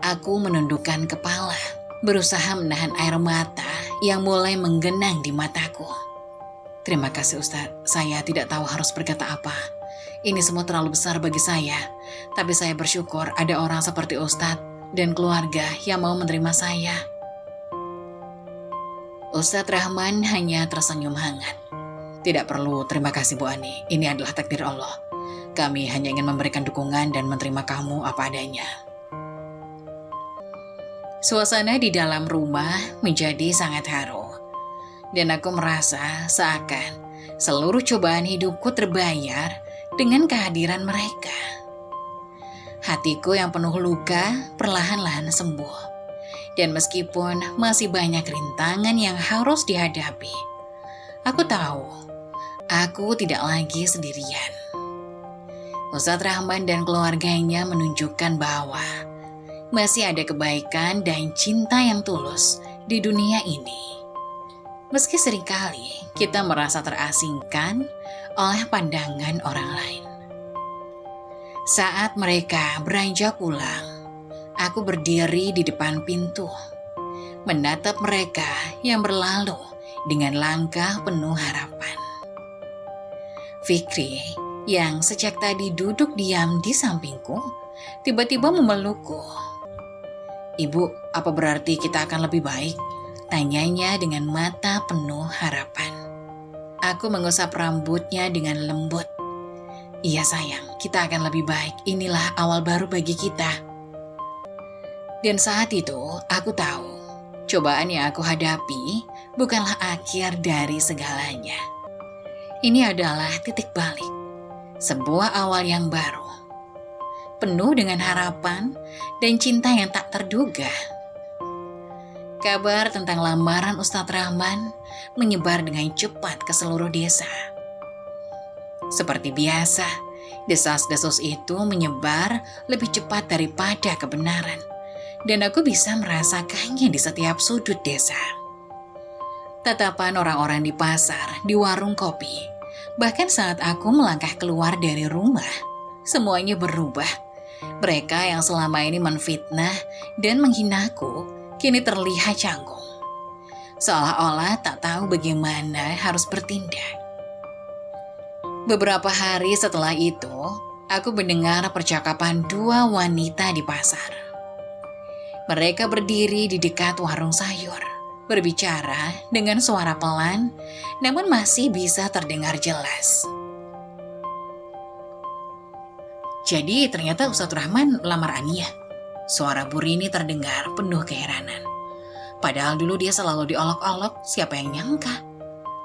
Aku menundukkan kepala, berusaha menahan air mata yang mulai menggenang di mataku. Terima kasih Ustadz, saya tidak tahu harus berkata apa. Ini semua terlalu besar bagi saya, tapi saya bersyukur ada orang seperti Ustadz dan keluarga yang mau menerima saya. Ustadz Rahman hanya tersenyum hangat. Tidak perlu terima kasih Bu Ani, ini adalah takdir Allah. Kami hanya ingin memberikan dukungan dan menerima kamu apa adanya. Suasana di dalam rumah menjadi sangat haru, dan aku merasa seakan seluruh cobaan hidupku terbayar dengan kehadiran mereka. Hatiku yang penuh luka perlahan-lahan sembuh, dan meskipun masih banyak rintangan yang harus dihadapi, aku tahu aku tidak lagi sendirian. Ustadz Rahman dan keluarganya menunjukkan bahwa masih ada kebaikan dan cinta yang tulus di dunia ini. Meski seringkali kita merasa terasingkan oleh pandangan orang lain. Saat mereka beranjak pulang, aku berdiri di depan pintu, menatap mereka yang berlalu dengan langkah penuh harapan. Fikri, yang sejak tadi duduk diam di sampingku, tiba-tiba memelukku. Ibu, apa berarti kita akan lebih baik? Tanyanya dengan mata penuh harapan. Aku mengusap rambutnya dengan lembut. Iya sayang, kita akan lebih baik. Inilah awal baru bagi kita. Dan saat itu, aku tahu, cobaan yang aku hadapi bukanlah akhir dari segalanya. Ini adalah titik balik, sebuah awal yang baru, penuh dengan harapan dan cinta yang tak terduga. Kabar tentang lamaran Ustadz Rahman menyebar dengan cepat ke seluruh desa. Seperti biasa, desas-desus itu menyebar lebih cepat daripada kebenaran, dan aku bisa merasakannya di setiap sudut desa. Tatapan orang-orang di pasar, di warung kopi, bahkan saat aku melangkah keluar dari rumah, semuanya berubah. Mereka yang selama ini menfitnah dan menghinaku kini terlihat canggung, seolah-olah tak tahu bagaimana harus bertindak. Beberapa hari setelah itu, aku mendengar percakapan dua wanita di pasar. Mereka berdiri di dekat warung sayur, berbicara dengan suara pelan, namun masih bisa terdengar jelas. Jadi ternyata Ustadz Rahman lamar Ania. Suara Bu Rini terdengar penuh keheranan. Padahal dulu dia selalu diolok-olok, siapa yang nyangka?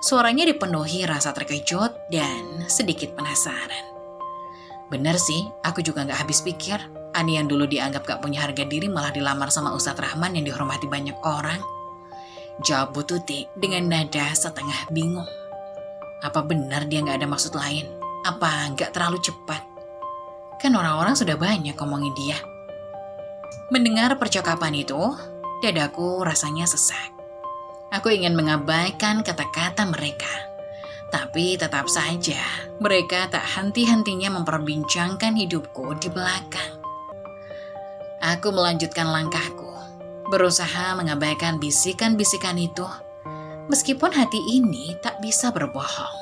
Suaranya dipenuhi rasa terkejut dan sedikit penasaran. Bener sih, aku juga gak habis pikir. Ani yang dulu dianggap gak punya harga diri malah dilamar sama Ustadz Rahman yang dihormati banyak orang. Jawab Bu Tuti dengan nada setengah bingung. Apa benar dia gak ada maksud lain? Apa gak terlalu cepat? Kan orang-orang sudah banyak ngomongin dia. Mendengar percakapan itu, dadaku rasanya sesak. Aku ingin mengabaikan kata-kata mereka. Tapi tetap saja, mereka tak henti-hentinya memperbincangkan hidupku di belakang. Aku melanjutkan langkahku, berusaha mengabaikan bisikan-bisikan itu, meskipun hati ini tak bisa berbohong.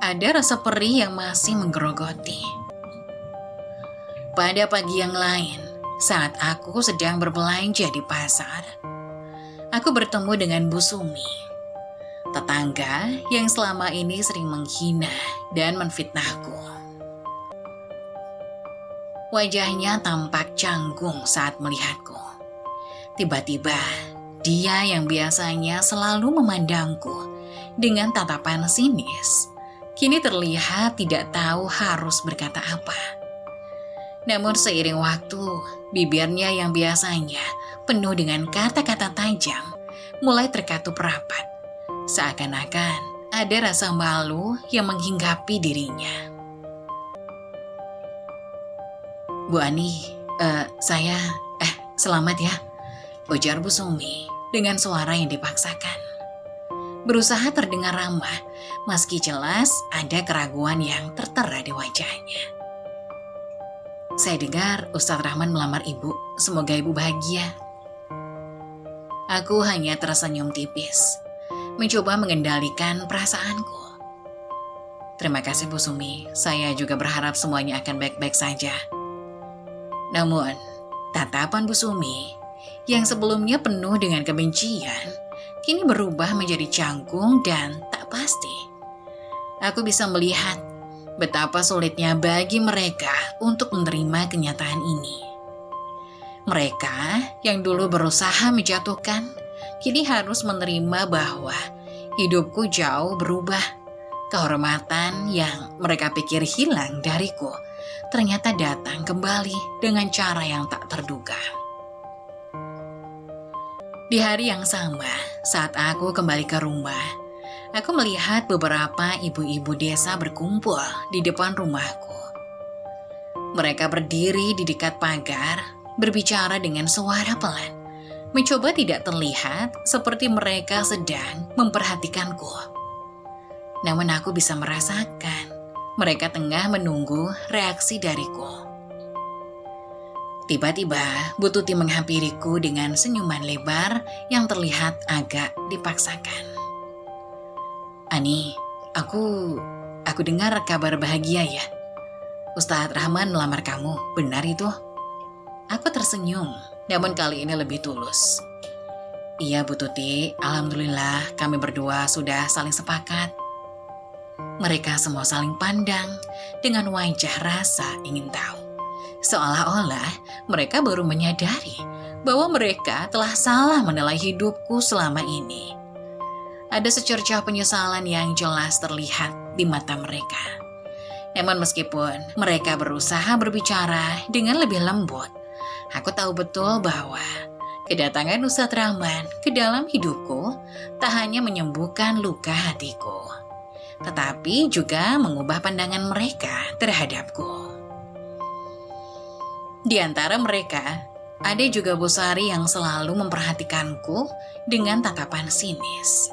Ada rasa perih yang masih menggerogoti. Pada pagi yang lain, saat aku sedang berbelanja di pasar, aku bertemu dengan Bu Sumi, tetangga yang selama ini sering menghina dan menfitnahku. Wajahnya tampak canggung saat melihatku. Tiba-tiba, dia yang biasanya selalu memandangku dengan tatapan sinis, kini terlihat tidak tahu harus berkata apa. Namun seiring waktu, bibirnya yang biasanya penuh dengan kata-kata tajam mulai terkatup rapat. Seakan-akan ada rasa malu yang menghinggapi dirinya. Bu Ani, selamat ya, ujar Bu Sumi dengan suara yang dipaksakan. Berusaha terdengar ramah, meski jelas ada keraguan yang tertera di wajahnya. Saya dengar Ustadz Rahman melamar ibu, semoga ibu bahagia. Aku hanya tersenyum tipis, mencoba mengendalikan perasaanku. Terima kasih Bu Sumi, saya juga berharap semuanya akan baik-baik saja. Namun, tatapan Bu Sumi yang sebelumnya penuh dengan kebencian, kini berubah menjadi canggung dan tak pasti. Aku bisa melihat betapa sulitnya bagi mereka untuk menerima kenyataan ini. Mereka yang dulu berusaha menjatuhkan, kini harus menerima bahwa hidupku jauh berubah. Kehormatan yang mereka pikir hilang dariku ternyata datang kembali dengan cara yang tak terduga. Di hari yang sama, saat aku kembali ke rumah, aku melihat beberapa ibu-ibu desa berkumpul di depan rumahku. Mereka berdiri di dekat pagar, berbicara dengan suara pelan, mencoba tidak terlihat seperti mereka sedang memperhatikanku. Namun aku bisa merasakan mereka tengah menunggu reaksi dariku. Tiba-tiba Bu Tuti menghampiriku dengan senyuman lebar yang terlihat agak dipaksakan. Ani, aku dengar kabar bahagia ya. Ustadz Rahman melamar kamu, benar itu? Aku tersenyum, namun kali ini lebih tulus. Iya Bu Tuti, alhamdulillah kami berdua sudah saling sepakat. Mereka semua saling pandang dengan wajah rasa ingin tahu. Seolah-olah mereka baru menyadari bahwa mereka telah salah menilai hidupku selama ini. Ada secercah penyesalan yang jelas terlihat di mata mereka. Namun meskipun mereka berusaha berbicara dengan lebih lembut, aku tahu betul bahwa kedatangan Ustadz Rahman ke dalam hidupku tak hanya menyembuhkan luka hatiku, tetapi juga mengubah pandangan mereka terhadapku. Di antara mereka, ada juga Bu Sari yang selalu memperhatikanku dengan tatapan sinis.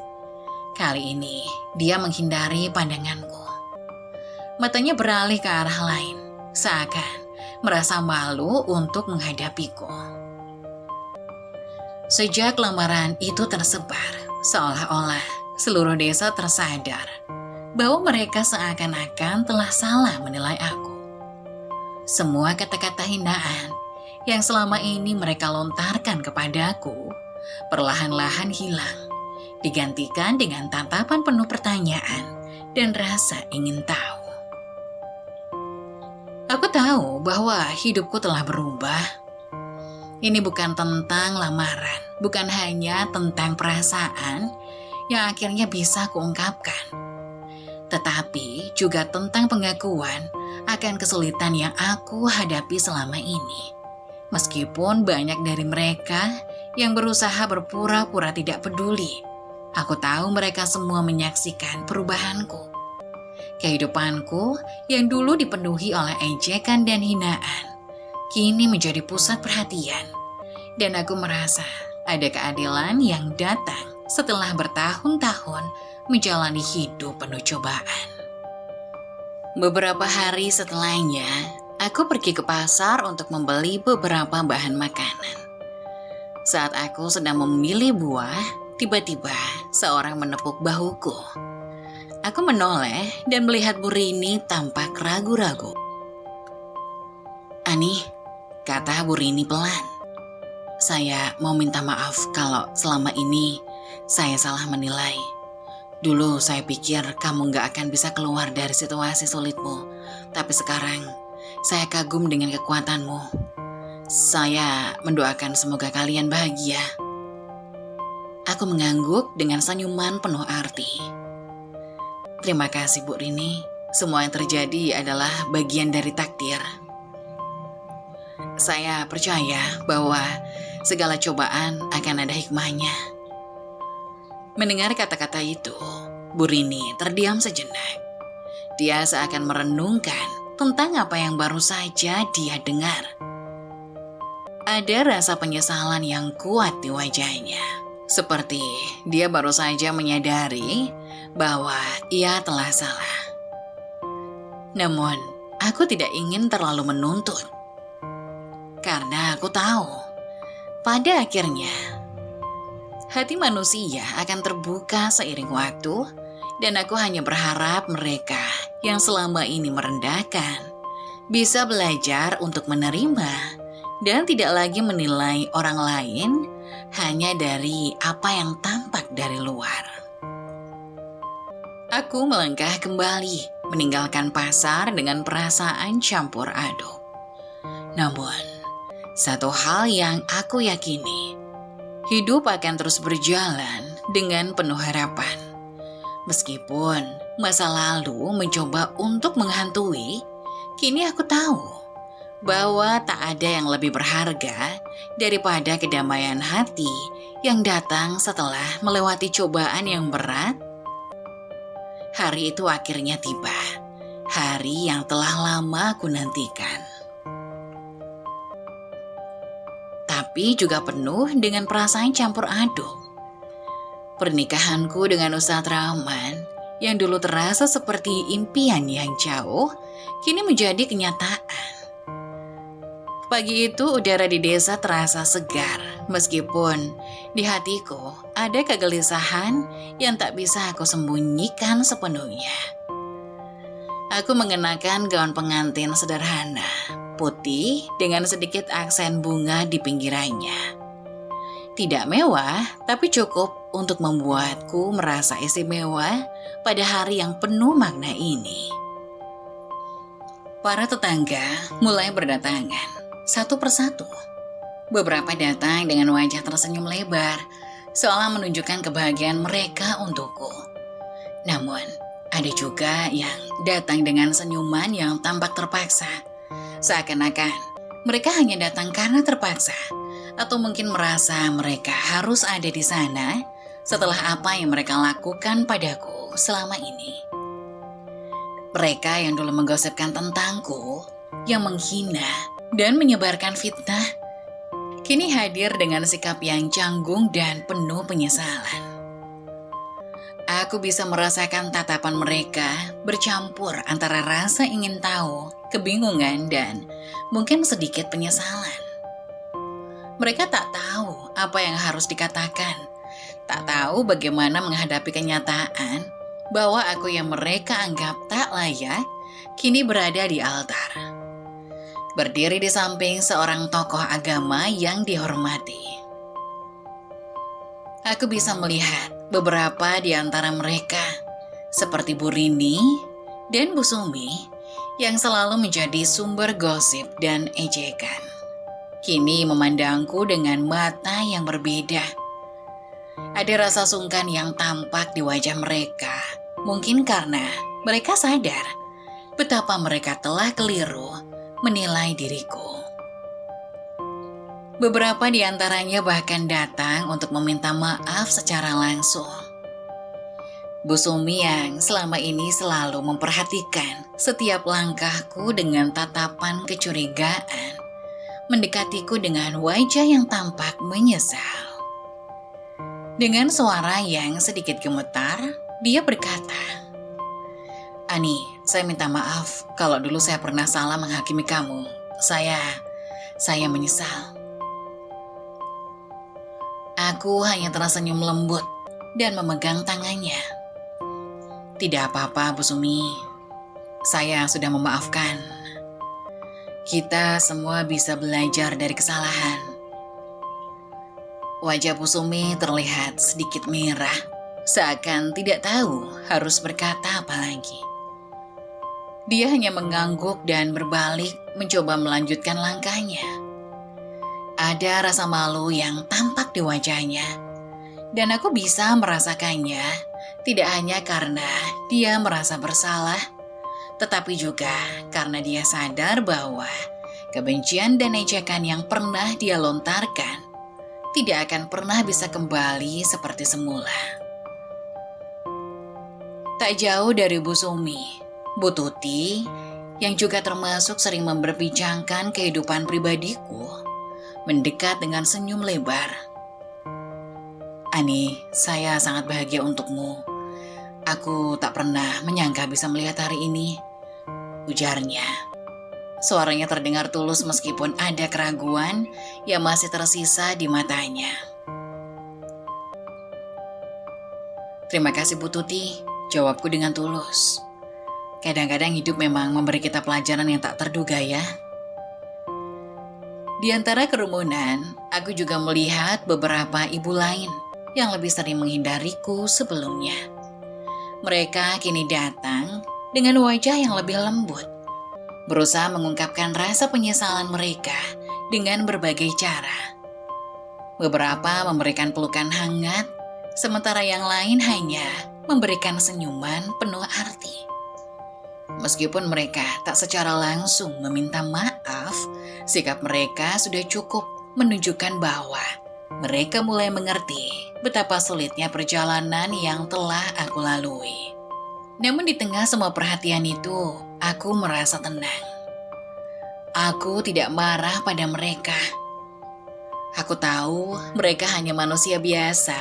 Kali ini, dia menghindari pandanganku. Matanya beralih ke arah lain, seakan merasa malu untuk menghadapiku. Sejak lamaran itu tersebar, seolah-olah seluruh desa tersadar bahwa mereka seakan-akan telah salah menilai aku. Semua kata-kata hinaan yang selama ini mereka lontarkan kepadaku perlahan-lahan hilang, digantikan dengan tatapan penuh pertanyaan dan rasa ingin tahu. Aku tahu bahwa hidupku telah berubah. Ini bukan tentang lamaran, bukan hanya tentang perasaan yang akhirnya bisa kuungkapkan, tetapi juga tentang pengakuan akan kesulitan yang aku hadapi selama ini. Meskipun banyak dari mereka yang berusaha berpura-pura tidak peduli, aku tahu mereka semua menyaksikan perubahanku. Kehidupanku yang dulu dipenuhi oleh ejekan dan hinaan, kini menjadi pusat perhatian. Dan aku merasa ada keadilan yang datang setelah bertahun-tahun menjalani hidup penuh cobaan. Beberapa hari setelahnya, aku pergi ke pasar untuk membeli beberapa bahan makanan. Saat aku sedang memilih buah, tiba-tiba seorang menepuk bahuku. Aku menoleh dan melihat Bu Rini tampak ragu-ragu. Ani, kata Bu Rini pelan. Saya mau minta maaf kalau selama ini saya salah menilai. Dulu saya pikir kamu gak akan bisa keluar dari situasi sulitmu. Tapi sekarang saya kagum dengan kekuatanmu. Saya mendoakan semoga kalian bahagia. Aku mengangguk dengan senyuman penuh arti. Terima kasih Bu Rini. Semua yang terjadi adalah bagian dari takdir. Saya percaya bahwa segala cobaan akan ada hikmahnya. Mendengar kata-kata itu, Bu Rini terdiam sejenak. Dia seakan merenungkan tentang apa yang baru saja dia dengar. Ada rasa penyesalan yang kuat di wajahnya, seperti dia baru saja menyadari bahwa ia telah salah. Namun, aku tidak ingin terlalu menuntut, karena aku tahu, pada akhirnya, hati manusia akan terbuka seiring waktu, dan aku hanya berharap mereka yang selama ini merendahkan bisa belajar untuk menerima dan tidak lagi menilai orang lain hanya dari apa yang tampak dari luar. Aku melangkah kembali, meninggalkan pasar dengan perasaan campur aduk. Namun, satu hal yang aku yakini, hidup akan terus berjalan dengan penuh harapan. Meskipun masa lalu mencoba untuk menghantui, kini aku tahu bahwa tak ada yang lebih berharga daripada kedamaian hati yang datang setelah melewati cobaan yang berat. Hari itu akhirnya tiba, hari yang telah lama aku nantikan. Tapi juga penuh dengan perasaan campur aduk. Pernikahanku dengan Ustadz Rahman yang dulu terasa seperti impian yang jauh, kini menjadi kenyataan. Pagi itu udara di desa terasa segar, meskipun di hatiku ada kegelisahan yang tak bisa aku sembunyikan sepenuhnya. Aku mengenakan gaun pengantin sederhana, putih dengan sedikit aksen bunga di pinggirannya. Tidak mewah, tapi cukup untuk membuatku merasa istimewa pada hari yang penuh makna ini. Para tetangga mulai berdatangan, satu persatu. Beberapa datang dengan wajah tersenyum lebar, seolah menunjukkan kebahagiaan mereka untukku. Namun, ada juga yang datang dengan senyuman yang tampak terpaksa, seakan-akan mereka hanya datang karena terpaksa, atau mungkin merasa mereka harus ada di sana setelah apa yang mereka lakukan padaku selama ini. Mereka yang dulu menggosipkan tentangku, yang menghina dan menyebarkan fitnah, kini hadir dengan sikap yang canggung dan penuh penyesalan. Aku bisa merasakan tatapan mereka bercampur antara rasa ingin tahu, kebingungan, dan mungkin sedikit penyesalan. Mereka tak tahu apa yang harus dikatakan, tak tahu bagaimana menghadapi kenyataan bahwa aku yang mereka anggap tak layak kini berada di altar, berdiri di samping seorang tokoh agama yang dihormati. Aku bisa melihat beberapa di antara mereka, seperti Bu Rini dan Bu Sumi, yang selalu menjadi sumber gosip dan ejekan, kini memandangku dengan mata yang berbeda. Ada rasa sungkan yang tampak di wajah mereka, mungkin karena mereka sadar betapa mereka telah keliru menilai diriku. Beberapa di antaranya bahkan datang untuk meminta maaf secara langsung. Bu Sumi yang selama ini selalu memperhatikan setiap langkahku dengan tatapan kecurigaan, mendekatiku dengan wajah yang tampak menyesal. Dengan suara yang sedikit gemetar, dia berkata, "Ani, saya minta maaf kalau dulu saya pernah salah menghakimi kamu. Saya menyesal." Aku hanya tersenyum lembut dan memegang tangannya. "Tidak apa-apa, Bu Sumi. Saya sudah memaafkan. Kita semua bisa belajar dari kesalahan." Wajah Bu Sumi terlihat sedikit merah, seakan tidak tahu harus berkata apa lagi. Dia hanya mengangguk dan berbalik mencoba melanjutkan langkahnya. Ada rasa malu yang tampak di wajahnya, dan aku bisa merasakannya tidak hanya karena dia merasa bersalah, tetapi juga karena dia sadar bahwa kebencian dan ejekan yang pernah dia lontarkan tidak akan pernah bisa kembali seperti semula. Tak jauh dari Bu Sumi, Bu Tuti yang juga termasuk sering memperbincangkan kehidupan pribadiku, mendekat dengan senyum lebar. "Ani, saya sangat bahagia untukmu. Aku tak pernah menyangka bisa melihat hari ini," ujarnya. Suaranya terdengar tulus meskipun ada keraguan yang masih tersisa di matanya. "Terima kasih Bu Tuti," jawabku dengan tulus. "Kadang-kadang hidup memang memberi kita pelajaran yang tak terduga ya." Di antara kerumunan, aku juga melihat beberapa ibu lain yang lebih sering menghindariku sebelumnya. Mereka kini datang dengan wajah yang lebih lembut, berusaha mengungkapkan rasa penyesalan mereka dengan berbagai cara. Beberapa memberikan pelukan hangat, sementara yang lain hanya memberikan senyuman penuh arti. Meskipun mereka tak secara langsung meminta maaf, sikap mereka sudah cukup menunjukkan bahwa mereka mulai mengerti betapa sulitnya perjalanan yang telah aku lalui. Namun di tengah semua perhatian itu, aku merasa tenang. Aku tidak marah pada mereka. Aku tahu mereka hanya manusia biasa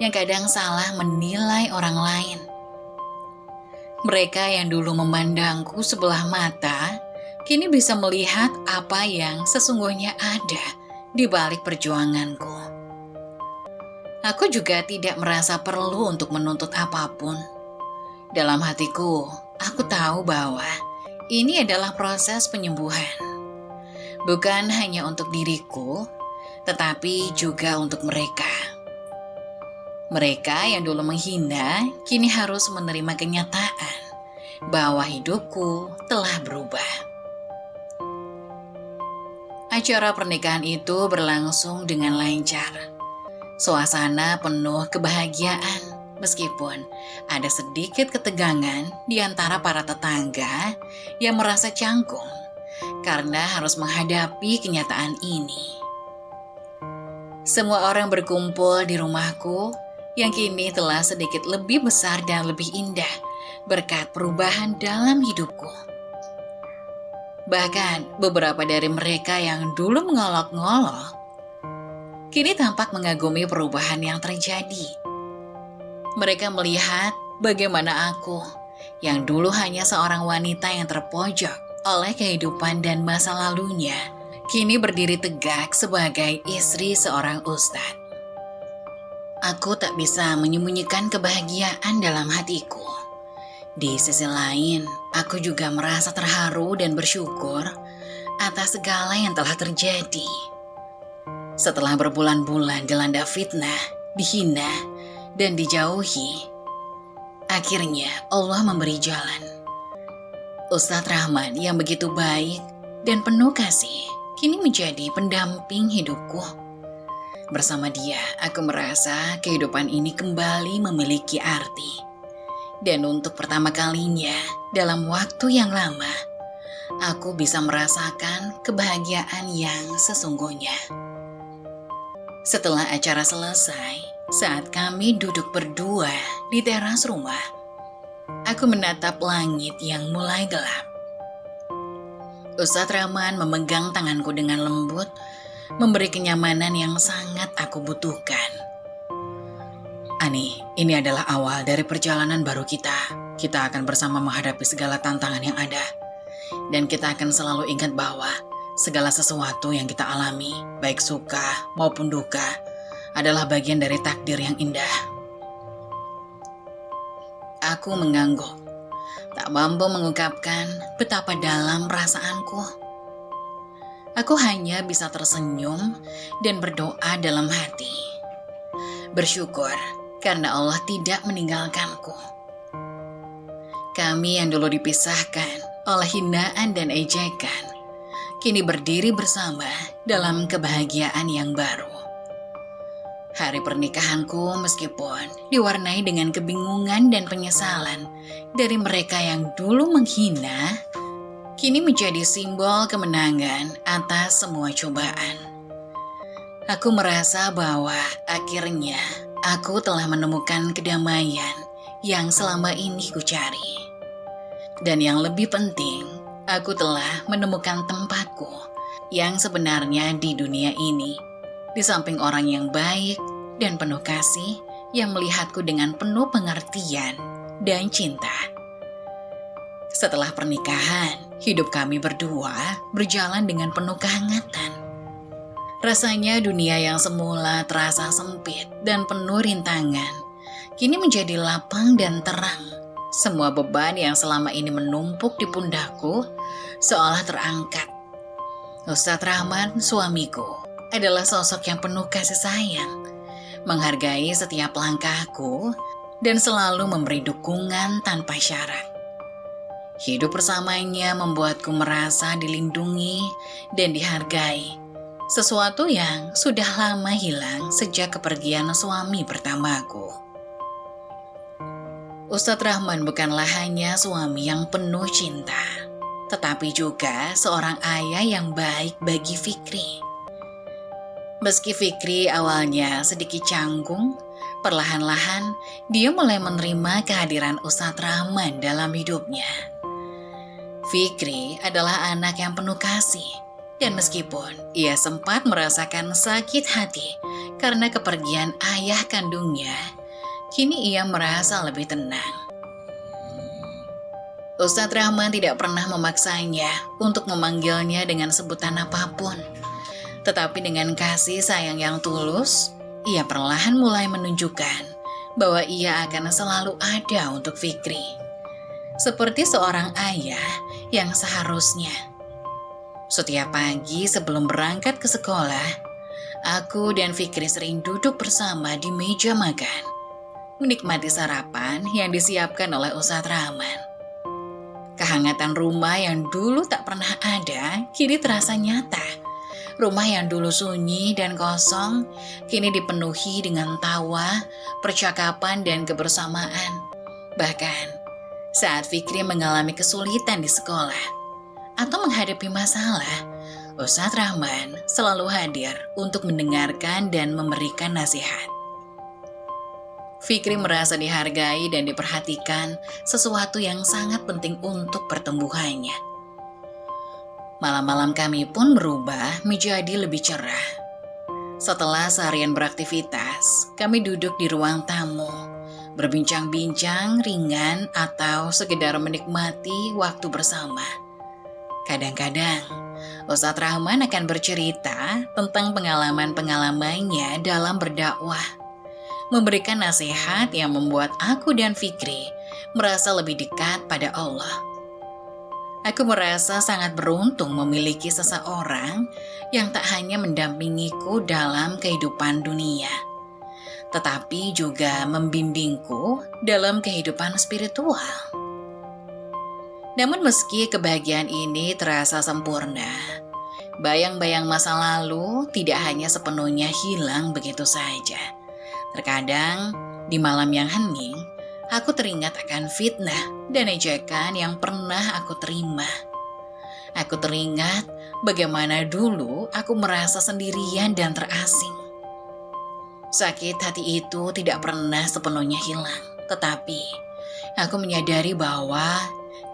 yang kadang salah menilai orang lain. Mereka yang dulu memandangku sebelah mata, kini bisa melihat apa yang sesungguhnya ada di balik perjuanganku. Aku juga tidak merasa perlu untuk menuntut apapun. Dalam hatiku, aku tahu bahwa ini adalah proses penyembuhan. Bukan hanya untuk diriku, tetapi juga untuk mereka. Mereka yang dulu menghina, kini harus menerima kenyataan bahwa hidupku telah berubah. Acara pernikahan itu berlangsung dengan lancar. Suasana penuh kebahagiaan, meskipun ada sedikit ketegangan di antara para tetangga yang merasa canggung karena harus menghadapi kenyataan ini. Semua orang berkumpul di rumahku yang kini telah sedikit lebih besar dan lebih indah berkat perubahan dalam hidupku. Bahkan beberapa dari mereka yang dulu mengolok-ngolok, kini tampak mengagumi perubahan yang terjadi. Mereka melihat bagaimana aku, yang dulu hanya seorang wanita yang terpojok oleh kehidupan dan masa lalunya, kini berdiri tegak sebagai istri seorang ustadz. Aku tak bisa menyembunyikan kebahagiaan dalam hatiku. Di sisi lain, aku juga merasa terharu dan bersyukur atas segala yang telah terjadi. Setelah berbulan-bulan dilanda fitnah, dihina, dan dijauhi, akhirnya Allah memberi jalan. Ustadz Rahman yang begitu baik dan penuh kasih kini menjadi pendamping hidupku. Bersama dia, aku merasa kehidupan ini kembali memiliki arti. Dan untuk pertama kalinya dalam waktu yang lama, aku bisa merasakan kebahagiaan yang sesungguhnya. Setelah acara selesai, saat kami duduk berdua di teras rumah, aku menatap langit yang mulai gelap. Ustadz Rahman memegang tanganku dengan lembut, memberi kenyamanan yang sangat aku butuhkan. "Ani, ini adalah awal dari perjalanan baru kita. Kita akan bersama menghadapi segala tantangan yang ada. Dan kita akan selalu ingat bahwa segala sesuatu yang kita alami, baik suka maupun duka, adalah bagian dari takdir yang indah." Aku mengangguk, tak mampu mengungkapkan betapa dalam perasaanku. Aku hanya bisa tersenyum dan berdoa dalam hati. Bersyukur karena Allah tidak meninggalkanku. Kami yang dulu dipisahkan oleh hinaan dan ejekan, kini berdiri bersama dalam kebahagiaan yang baru. Hari pernikahanku meskipun diwarnai dengan kebingungan dan penyesalan dari mereka yang dulu menghina, kini menjadi simbol kemenangan atas semua cobaan. Aku merasa bahwa akhirnya aku telah menemukan kedamaian yang selama ini ku cari. Dan yang lebih penting, Aku telah menemukan tempatku yang sebenarnya di dunia ini, di samping orang yang baik dan penuh kasih yang melihatku dengan penuh pengertian dan cinta. Setelah pernikahan, hidup kami berdua berjalan dengan penuh kehangatan. Rasanya dunia yang semula terasa sempit dan penuh rintangan, kini menjadi lapang dan terang. Semua beban yang selama ini menumpuk di pundakku seolah terangkat. Ustadz Rahman, suamiku, adalah sosok yang penuh kasih sayang, menghargai setiap langkahku, dan selalu memberi dukungan tanpa syarat. Hidup bersamanya membuatku merasa dilindungi dan dihargai, sesuatu yang sudah lama hilang sejak kepergian suami pertamaku. Ustadz Rahman bukanlah hanya suami yang penuh cinta, tetapi juga seorang ayah yang baik bagi Fikri. Meski Fikri awalnya sedikit canggung, perlahan-lahan dia mulai menerima kehadiran Ustadz Rahman dalam hidupnya. Fikri adalah anak yang penuh kasih, dan meskipun ia sempat merasakan sakit hati karena kepergian ayah kandungnya, kini ia merasa lebih tenang. Ustadz Rahman tidak pernah memaksanya untuk memanggilnya dengan sebutan apapun. Tetapi dengan kasih sayang yang tulus, ia perlahan mulai menunjukkan bahwa ia akan selalu ada untuk Fikri. Seperti seorang ayah yang seharusnya. Setiap pagi sebelum berangkat ke sekolah, aku dan Fikri sering duduk bersama di meja makan, menikmati sarapan yang disiapkan oleh Ustadz Rahman. Kehangatan rumah yang dulu tak pernah ada, kini terasa nyata. Rumah yang dulu sunyi dan kosong, kini dipenuhi dengan tawa, percakapan, dan kebersamaan. Bahkan, saat Fikri mengalami kesulitan di sekolah atau menghadapi masalah, Ustadz Rahman selalu hadir untuk mendengarkan dan memberikan nasihat. Fikri merasa dihargai dan diperhatikan, sesuatu yang sangat penting untuk pertumbuhannya. Malam-malam kami pun berubah menjadi lebih cerah. Setelah seharian beraktivitas, kami duduk di ruang tamu, berbincang-bincang ringan atau sekedar menikmati waktu bersama. Kadang-kadang, Ustadz Rahman akan bercerita tentang pengalaman-pengalamannya dalam berdakwah, memberikan nasihat yang membuat aku dan Fikri merasa lebih dekat pada Allah. Aku merasa sangat beruntung memiliki seseorang yang tak hanya mendampingiku dalam kehidupan dunia, tetapi juga membimbingku dalam kehidupan spiritual. Namun meski kebahagiaan ini terasa sempurna, bayang-bayang masa lalu tidak hanya sepenuhnya hilang begitu saja. Terkadang, di malam yang hening, aku teringat akan fitnah dan ejekan yang pernah aku terima. Aku teringat bagaimana dulu aku merasa sendirian dan terasing. Sakit hati itu tidak pernah sepenuhnya hilang, tetapi aku menyadari bahwa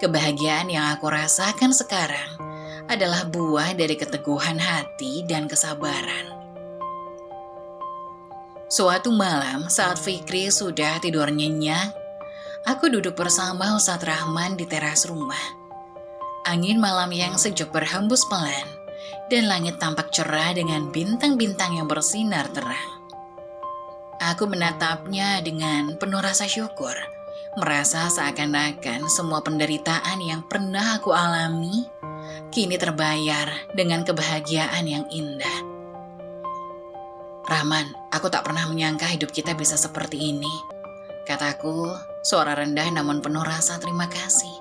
kebahagiaan yang aku rasakan sekarang adalah buah dari keteguhan hati dan kesabaran. Suatu malam saat Fikri sudah tidur nyenyak, aku duduk bersama Ustadz Rahman di teras rumah. Angin malam yang sejuk berhembus pelan, dan langit tampak cerah dengan bintang-bintang yang bersinar terang. Aku menatapnya dengan penuh rasa syukur, merasa seakan-akan semua penderitaan yang pernah aku alami, kini terbayar dengan kebahagiaan yang indah. Rahman, aku tak pernah menyangka hidup kita bisa seperti ini, kataku, suara rendah namun penuh rasa terima kasih.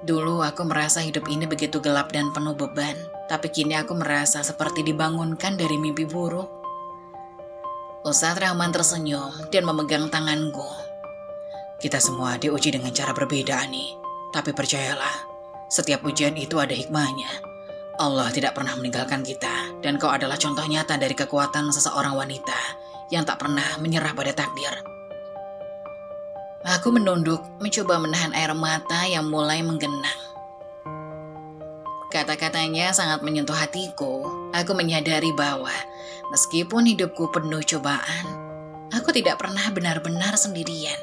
Dulu aku merasa hidup ini begitu gelap dan penuh beban, tapi kini aku merasa seperti dibangunkan dari mimpi buruk. Ustadz Rahman tersenyum dan memegang tanganku. Kita semua diuji dengan cara berbeda, Ani. Tapi percayalah, setiap ujian itu ada hikmahnya. Allah tidak pernah meninggalkan kita, dan kau adalah contoh nyata dari kekuatan seseorang wanita yang tak pernah menyerah pada takdir. Aku menunduk, mencoba menahan air mata yang mulai menggenang. Kata-katanya sangat menyentuh hatiku. Aku menyadari bahwa meskipun hidupku penuh cobaan, aku tidak pernah benar-benar sendirian.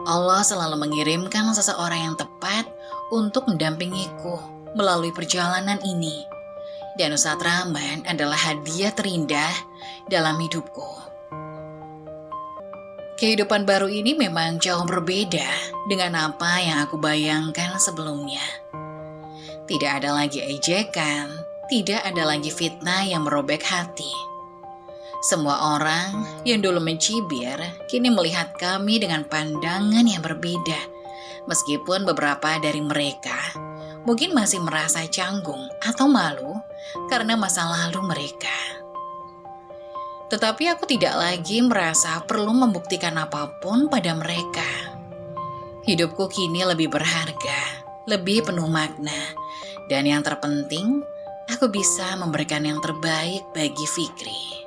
Allah selalu mengirimkan seseorang yang tepat untuk mendampingiku melalui perjalanan ini. Dan Ustadz Rahman adalah hadiah terindah dalam hidupku. Kehidupan baru ini memang jauh berbeda dengan apa yang aku bayangkan sebelumnya. Tidak ada lagi ejekan, tidak ada lagi fitnah yang merobek hati. Semua orang yang dulu mencibir kini melihat kami dengan pandangan yang berbeda. Meskipun beberapa dari mereka mungkin masih merasa canggung atau malu karena masa lalu mereka. Tetapi aku tidak lagi merasa perlu membuktikan apapun pada mereka. Hidupku kini lebih berharga, lebih penuh makna, dan yang terpenting, aku bisa memberikan yang terbaik bagi Fikri.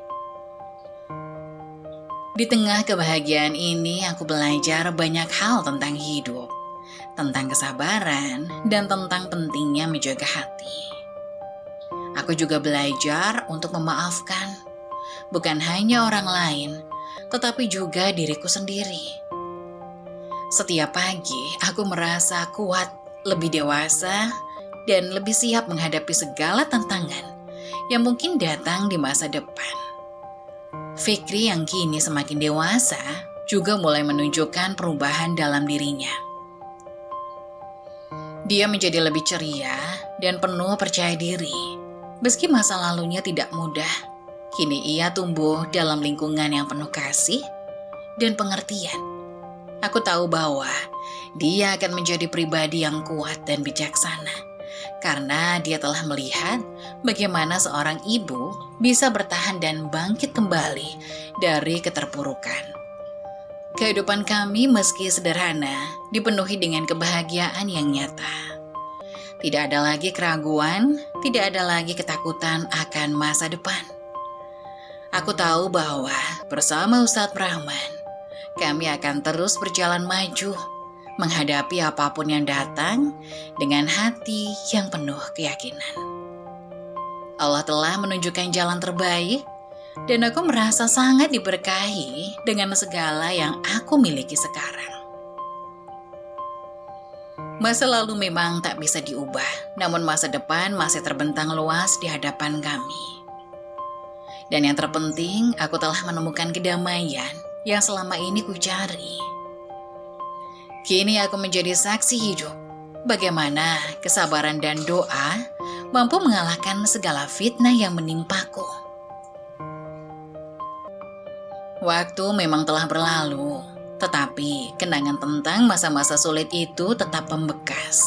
Di tengah kebahagiaan ini, aku belajar banyak hal tentang hidup, tentang kesabaran, dan tentang pentingnya menjaga hati. Aku juga belajar untuk memaafkan, bukan hanya orang lain, tetapi juga diriku sendiri. Setiap pagi, aku merasa kuat, lebih dewasa, dan lebih siap menghadapi segala tantangan yang mungkin datang di masa depan. Fikri yang kini semakin dewasa juga mulai menunjukkan perubahan dalam dirinya. Dia menjadi lebih ceria dan penuh percaya diri. Meski masa lalunya tidak mudah, kini ia tumbuh dalam lingkungan yang penuh kasih dan pengertian. Aku tahu bahwa dia akan menjadi pribadi yang kuat dan bijaksana, karena dia telah melihat bagaimana seorang ibu bisa bertahan dan bangkit kembali dari keterpurukan. Kehidupan kami meski sederhana, dipenuhi dengan kebahagiaan yang nyata. Tidak ada lagi keraguan, tidak ada lagi ketakutan akan masa depan. Aku tahu bahwa bersama Ustadz Rahman, kami akan terus berjalan maju, menghadapi apapun yang datang dengan hati yang penuh keyakinan. Allah telah menunjukkan jalan terbaik, dan aku merasa sangat diberkahi dengan segala yang aku miliki sekarang. Masa lalu memang tak bisa diubah, namun masa depan masih terbentang luas di hadapan kami. Dan yang terpenting, aku telah menemukan kedamaian yang selama ini kucari. Kini aku menjadi saksi hidup bagaimana kesabaran dan doa mampu mengalahkan segala fitnah yang menimpaku. Waktu memang telah berlalu, tetapi kenangan tentang masa-masa sulit itu tetap membekas.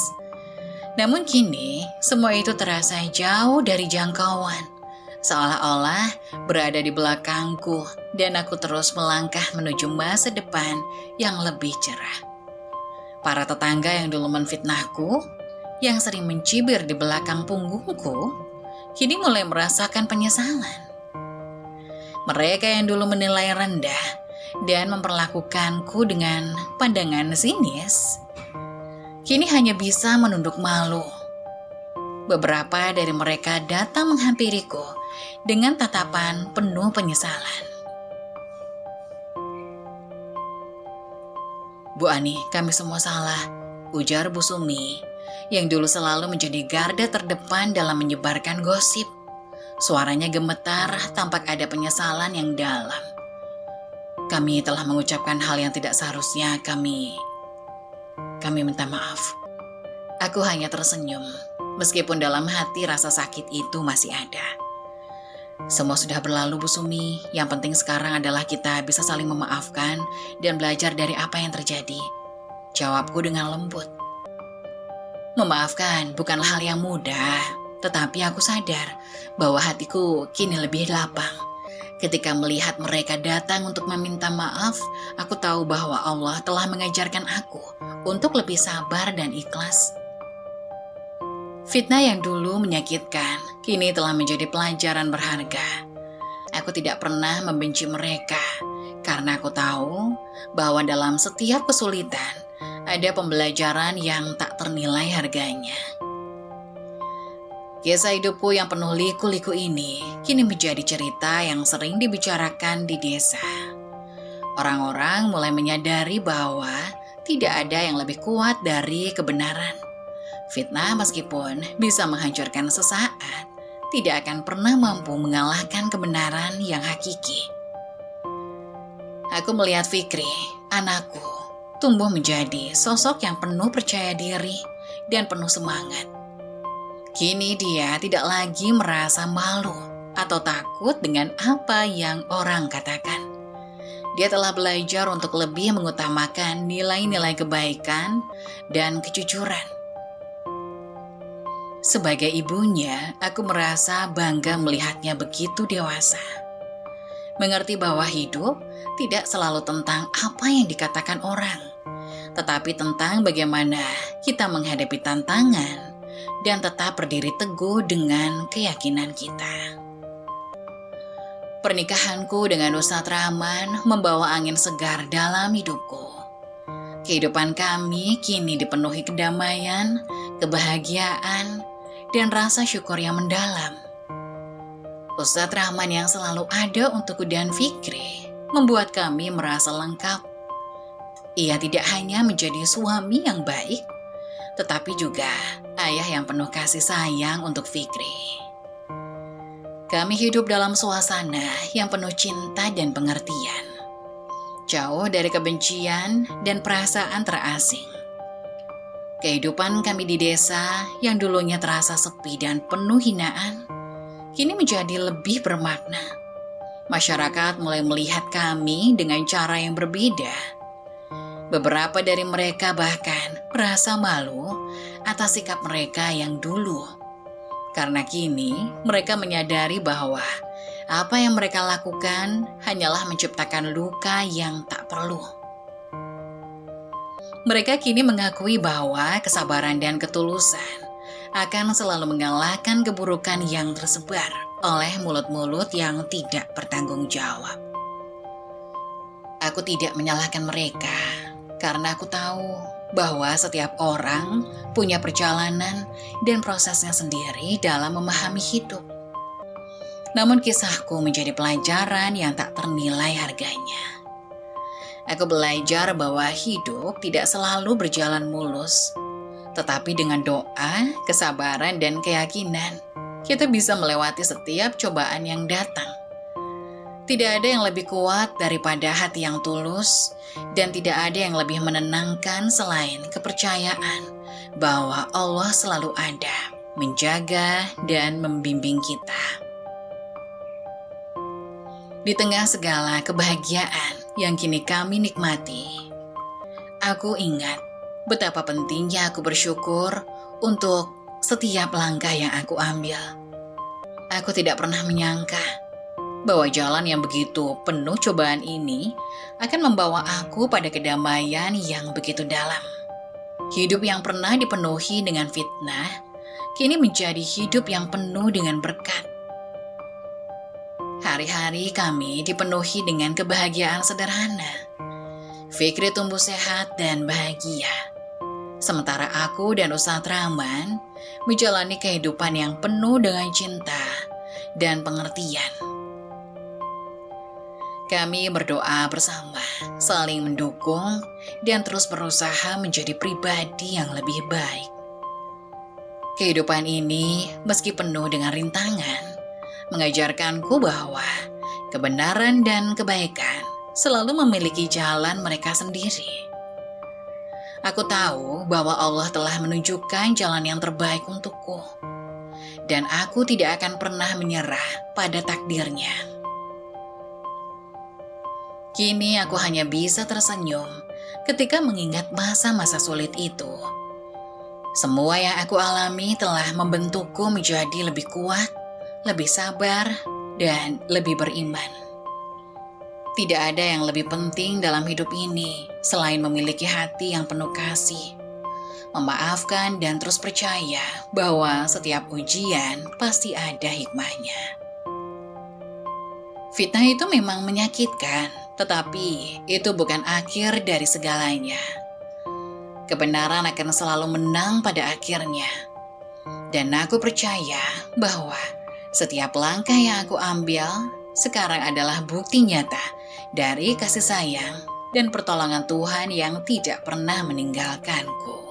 Namun kini, semua itu terasa jauh dari jangkauan, seolah-olah berada di belakangku, dan aku terus melangkah menuju masa depan yang lebih cerah. Para tetangga yang dulu menfitnahku, yang sering mencibir di belakang punggungku, kini mulai merasakan penyesalan. Mereka yang dulu menilai rendah dan memperlakukanku dengan pandangan sinis, kini hanya bisa menunduk malu. Beberapa dari mereka datang menghampiriku dengan tatapan penuh penyesalan. "Bu Ani, kami semua salah," ujar Bu Sumi, yang dulu selalu menjadi garda terdepan dalam menyebarkan gosip. Suaranya gemetar, tampak ada penyesalan yang dalam. "Kami telah mengucapkan hal yang tidak seharusnya, kami minta maaf." Aku hanya tersenyum, meskipun dalam hati rasa sakit itu masih ada. "Semua sudah berlalu, Bu Sumi. Yang penting sekarang adalah kita bisa saling memaafkan dan belajar dari apa yang terjadi," jawabku dengan lembut. Memaafkan bukanlah hal yang mudah, tetapi aku sadar bahwa hatiku kini lebih lapang. Ketika melihat mereka datang untuk meminta maaf, aku tahu bahwa Allah telah mengajarkan aku untuk lebih sabar dan ikhlas. Fitnah yang dulu menyakitkan, kini telah menjadi pelajaran berharga. Aku tidak pernah membenci mereka, karena aku tahu bahwa dalam setiap kesulitan, ada pembelajaran yang tak ternilai harganya. Kisah hidupku yang penuh liku-liku ini kini menjadi cerita yang sering dibicarakan di desa. Orang-orang mulai menyadari bahwa tidak ada yang lebih kuat dari kebenaran. Fitnah meskipun bisa menghancurkan sesaat, tidak akan pernah mampu mengalahkan kebenaran yang hakiki. Aku melihat Fikri, anakku, tumbuh menjadi sosok yang penuh percaya diri dan penuh semangat. Kini dia tidak lagi merasa malu atau takut dengan apa yang orang katakan. Dia telah belajar untuk lebih mengutamakan nilai-nilai kebaikan dan kejujuran. Sebagai ibunya, aku merasa bangga melihatnya begitu dewasa. Mengerti bahwa hidup tidak selalu tentang apa yang dikatakan orang, tetapi tentang bagaimana kita menghadapi tantangan dan tetap berdiri teguh dengan keyakinan kita. Pernikahanku dengan Ustadz Rahman membawa angin segar dalam hidupku. Kehidupan kami kini dipenuhi kedamaian, kebahagiaan, dan rasa syukur yang mendalam. Ustadz Rahman yang selalu ada untukku dan Fikri membuat kami merasa lengkap. Ia tidak hanya menjadi suami yang baik, tetapi juga ayah yang penuh kasih sayang untuk Fikri. Kami hidup dalam suasana yang penuh cinta dan pengertian, jauh dari kebencian dan perasaan terasing. Kehidupan kami di desa yang dulunya terasa sepi dan penuh hinaan, kini menjadi lebih bermakna. Masyarakat mulai melihat kami dengan cara yang berbeda. Beberapa dari mereka bahkan merasa malu atas sikap mereka yang dulu. Karena kini mereka menyadari bahwa apa yang mereka lakukan hanyalah menciptakan luka yang tak perlu. Mereka kini mengakui bahwa kesabaran dan ketulusan akan selalu mengalahkan keburukan yang tersebar oleh mulut-mulut yang tidak bertanggung jawab. Aku tidak menyalahkan mereka, karena aku tahu bahwa setiap orang punya perjalanan dan prosesnya sendiri dalam memahami hidup. Namun kisahku menjadi pelajaran yang tak ternilai harganya. Aku belajar bahwa hidup tidak selalu berjalan mulus, tetapi dengan doa, kesabaran, dan keyakinan, kita bisa melewati setiap cobaan yang datang. Tidak ada yang lebih kuat daripada hati yang tulus, dan tidak ada yang lebih menenangkan selain kepercayaan bahwa Allah selalu ada, menjaga dan membimbing kita. Di tengah segala kebahagiaan yang kini kami nikmati, aku ingat betapa pentingnya aku bersyukur untuk setiap langkah yang aku ambil. Aku tidak pernah menyangka bahwa jalan yang begitu penuh cobaan ini akan membawa aku pada kedamaian yang begitu dalam. Hidup yang pernah dipenuhi dengan fitnah, kini menjadi hidup yang penuh dengan berkat. Hari-hari kami dipenuhi dengan kebahagiaan sederhana. Fikri tumbuh sehat dan bahagia. Sementara aku dan Ustadz Rahman menjalani kehidupan yang penuh dengan cinta dan pengertian. Kami berdoa bersama, saling mendukung, dan terus berusaha menjadi pribadi yang lebih baik. Kehidupan ini, meski penuh dengan rintangan, mengajarkanku bahwa kebenaran dan kebaikan selalu memiliki jalan mereka sendiri. Aku tahu bahwa Allah telah menunjukkan jalan yang terbaik untukku, dan aku tidak akan pernah menyerah pada takdirnya. Kini aku hanya bisa tersenyum ketika mengingat masa-masa sulit itu. Semua yang aku alami telah membentukku menjadi lebih kuat, lebih sabar, dan lebih beriman. Tidak ada yang lebih penting dalam hidup ini selain memiliki hati yang penuh kasih, memaafkan dan terus percaya bahwa setiap ujian pasti ada hikmahnya. Fitnah itu memang menyakitkan, tetapi itu bukan akhir dari segalanya. Kebenaran akan selalu menang pada akhirnya. Dan aku percaya bahwa setiap langkah yang aku ambil sekarang adalah bukti nyata dari kasih sayang dan pertolongan Tuhan yang tidak pernah meninggalkanku.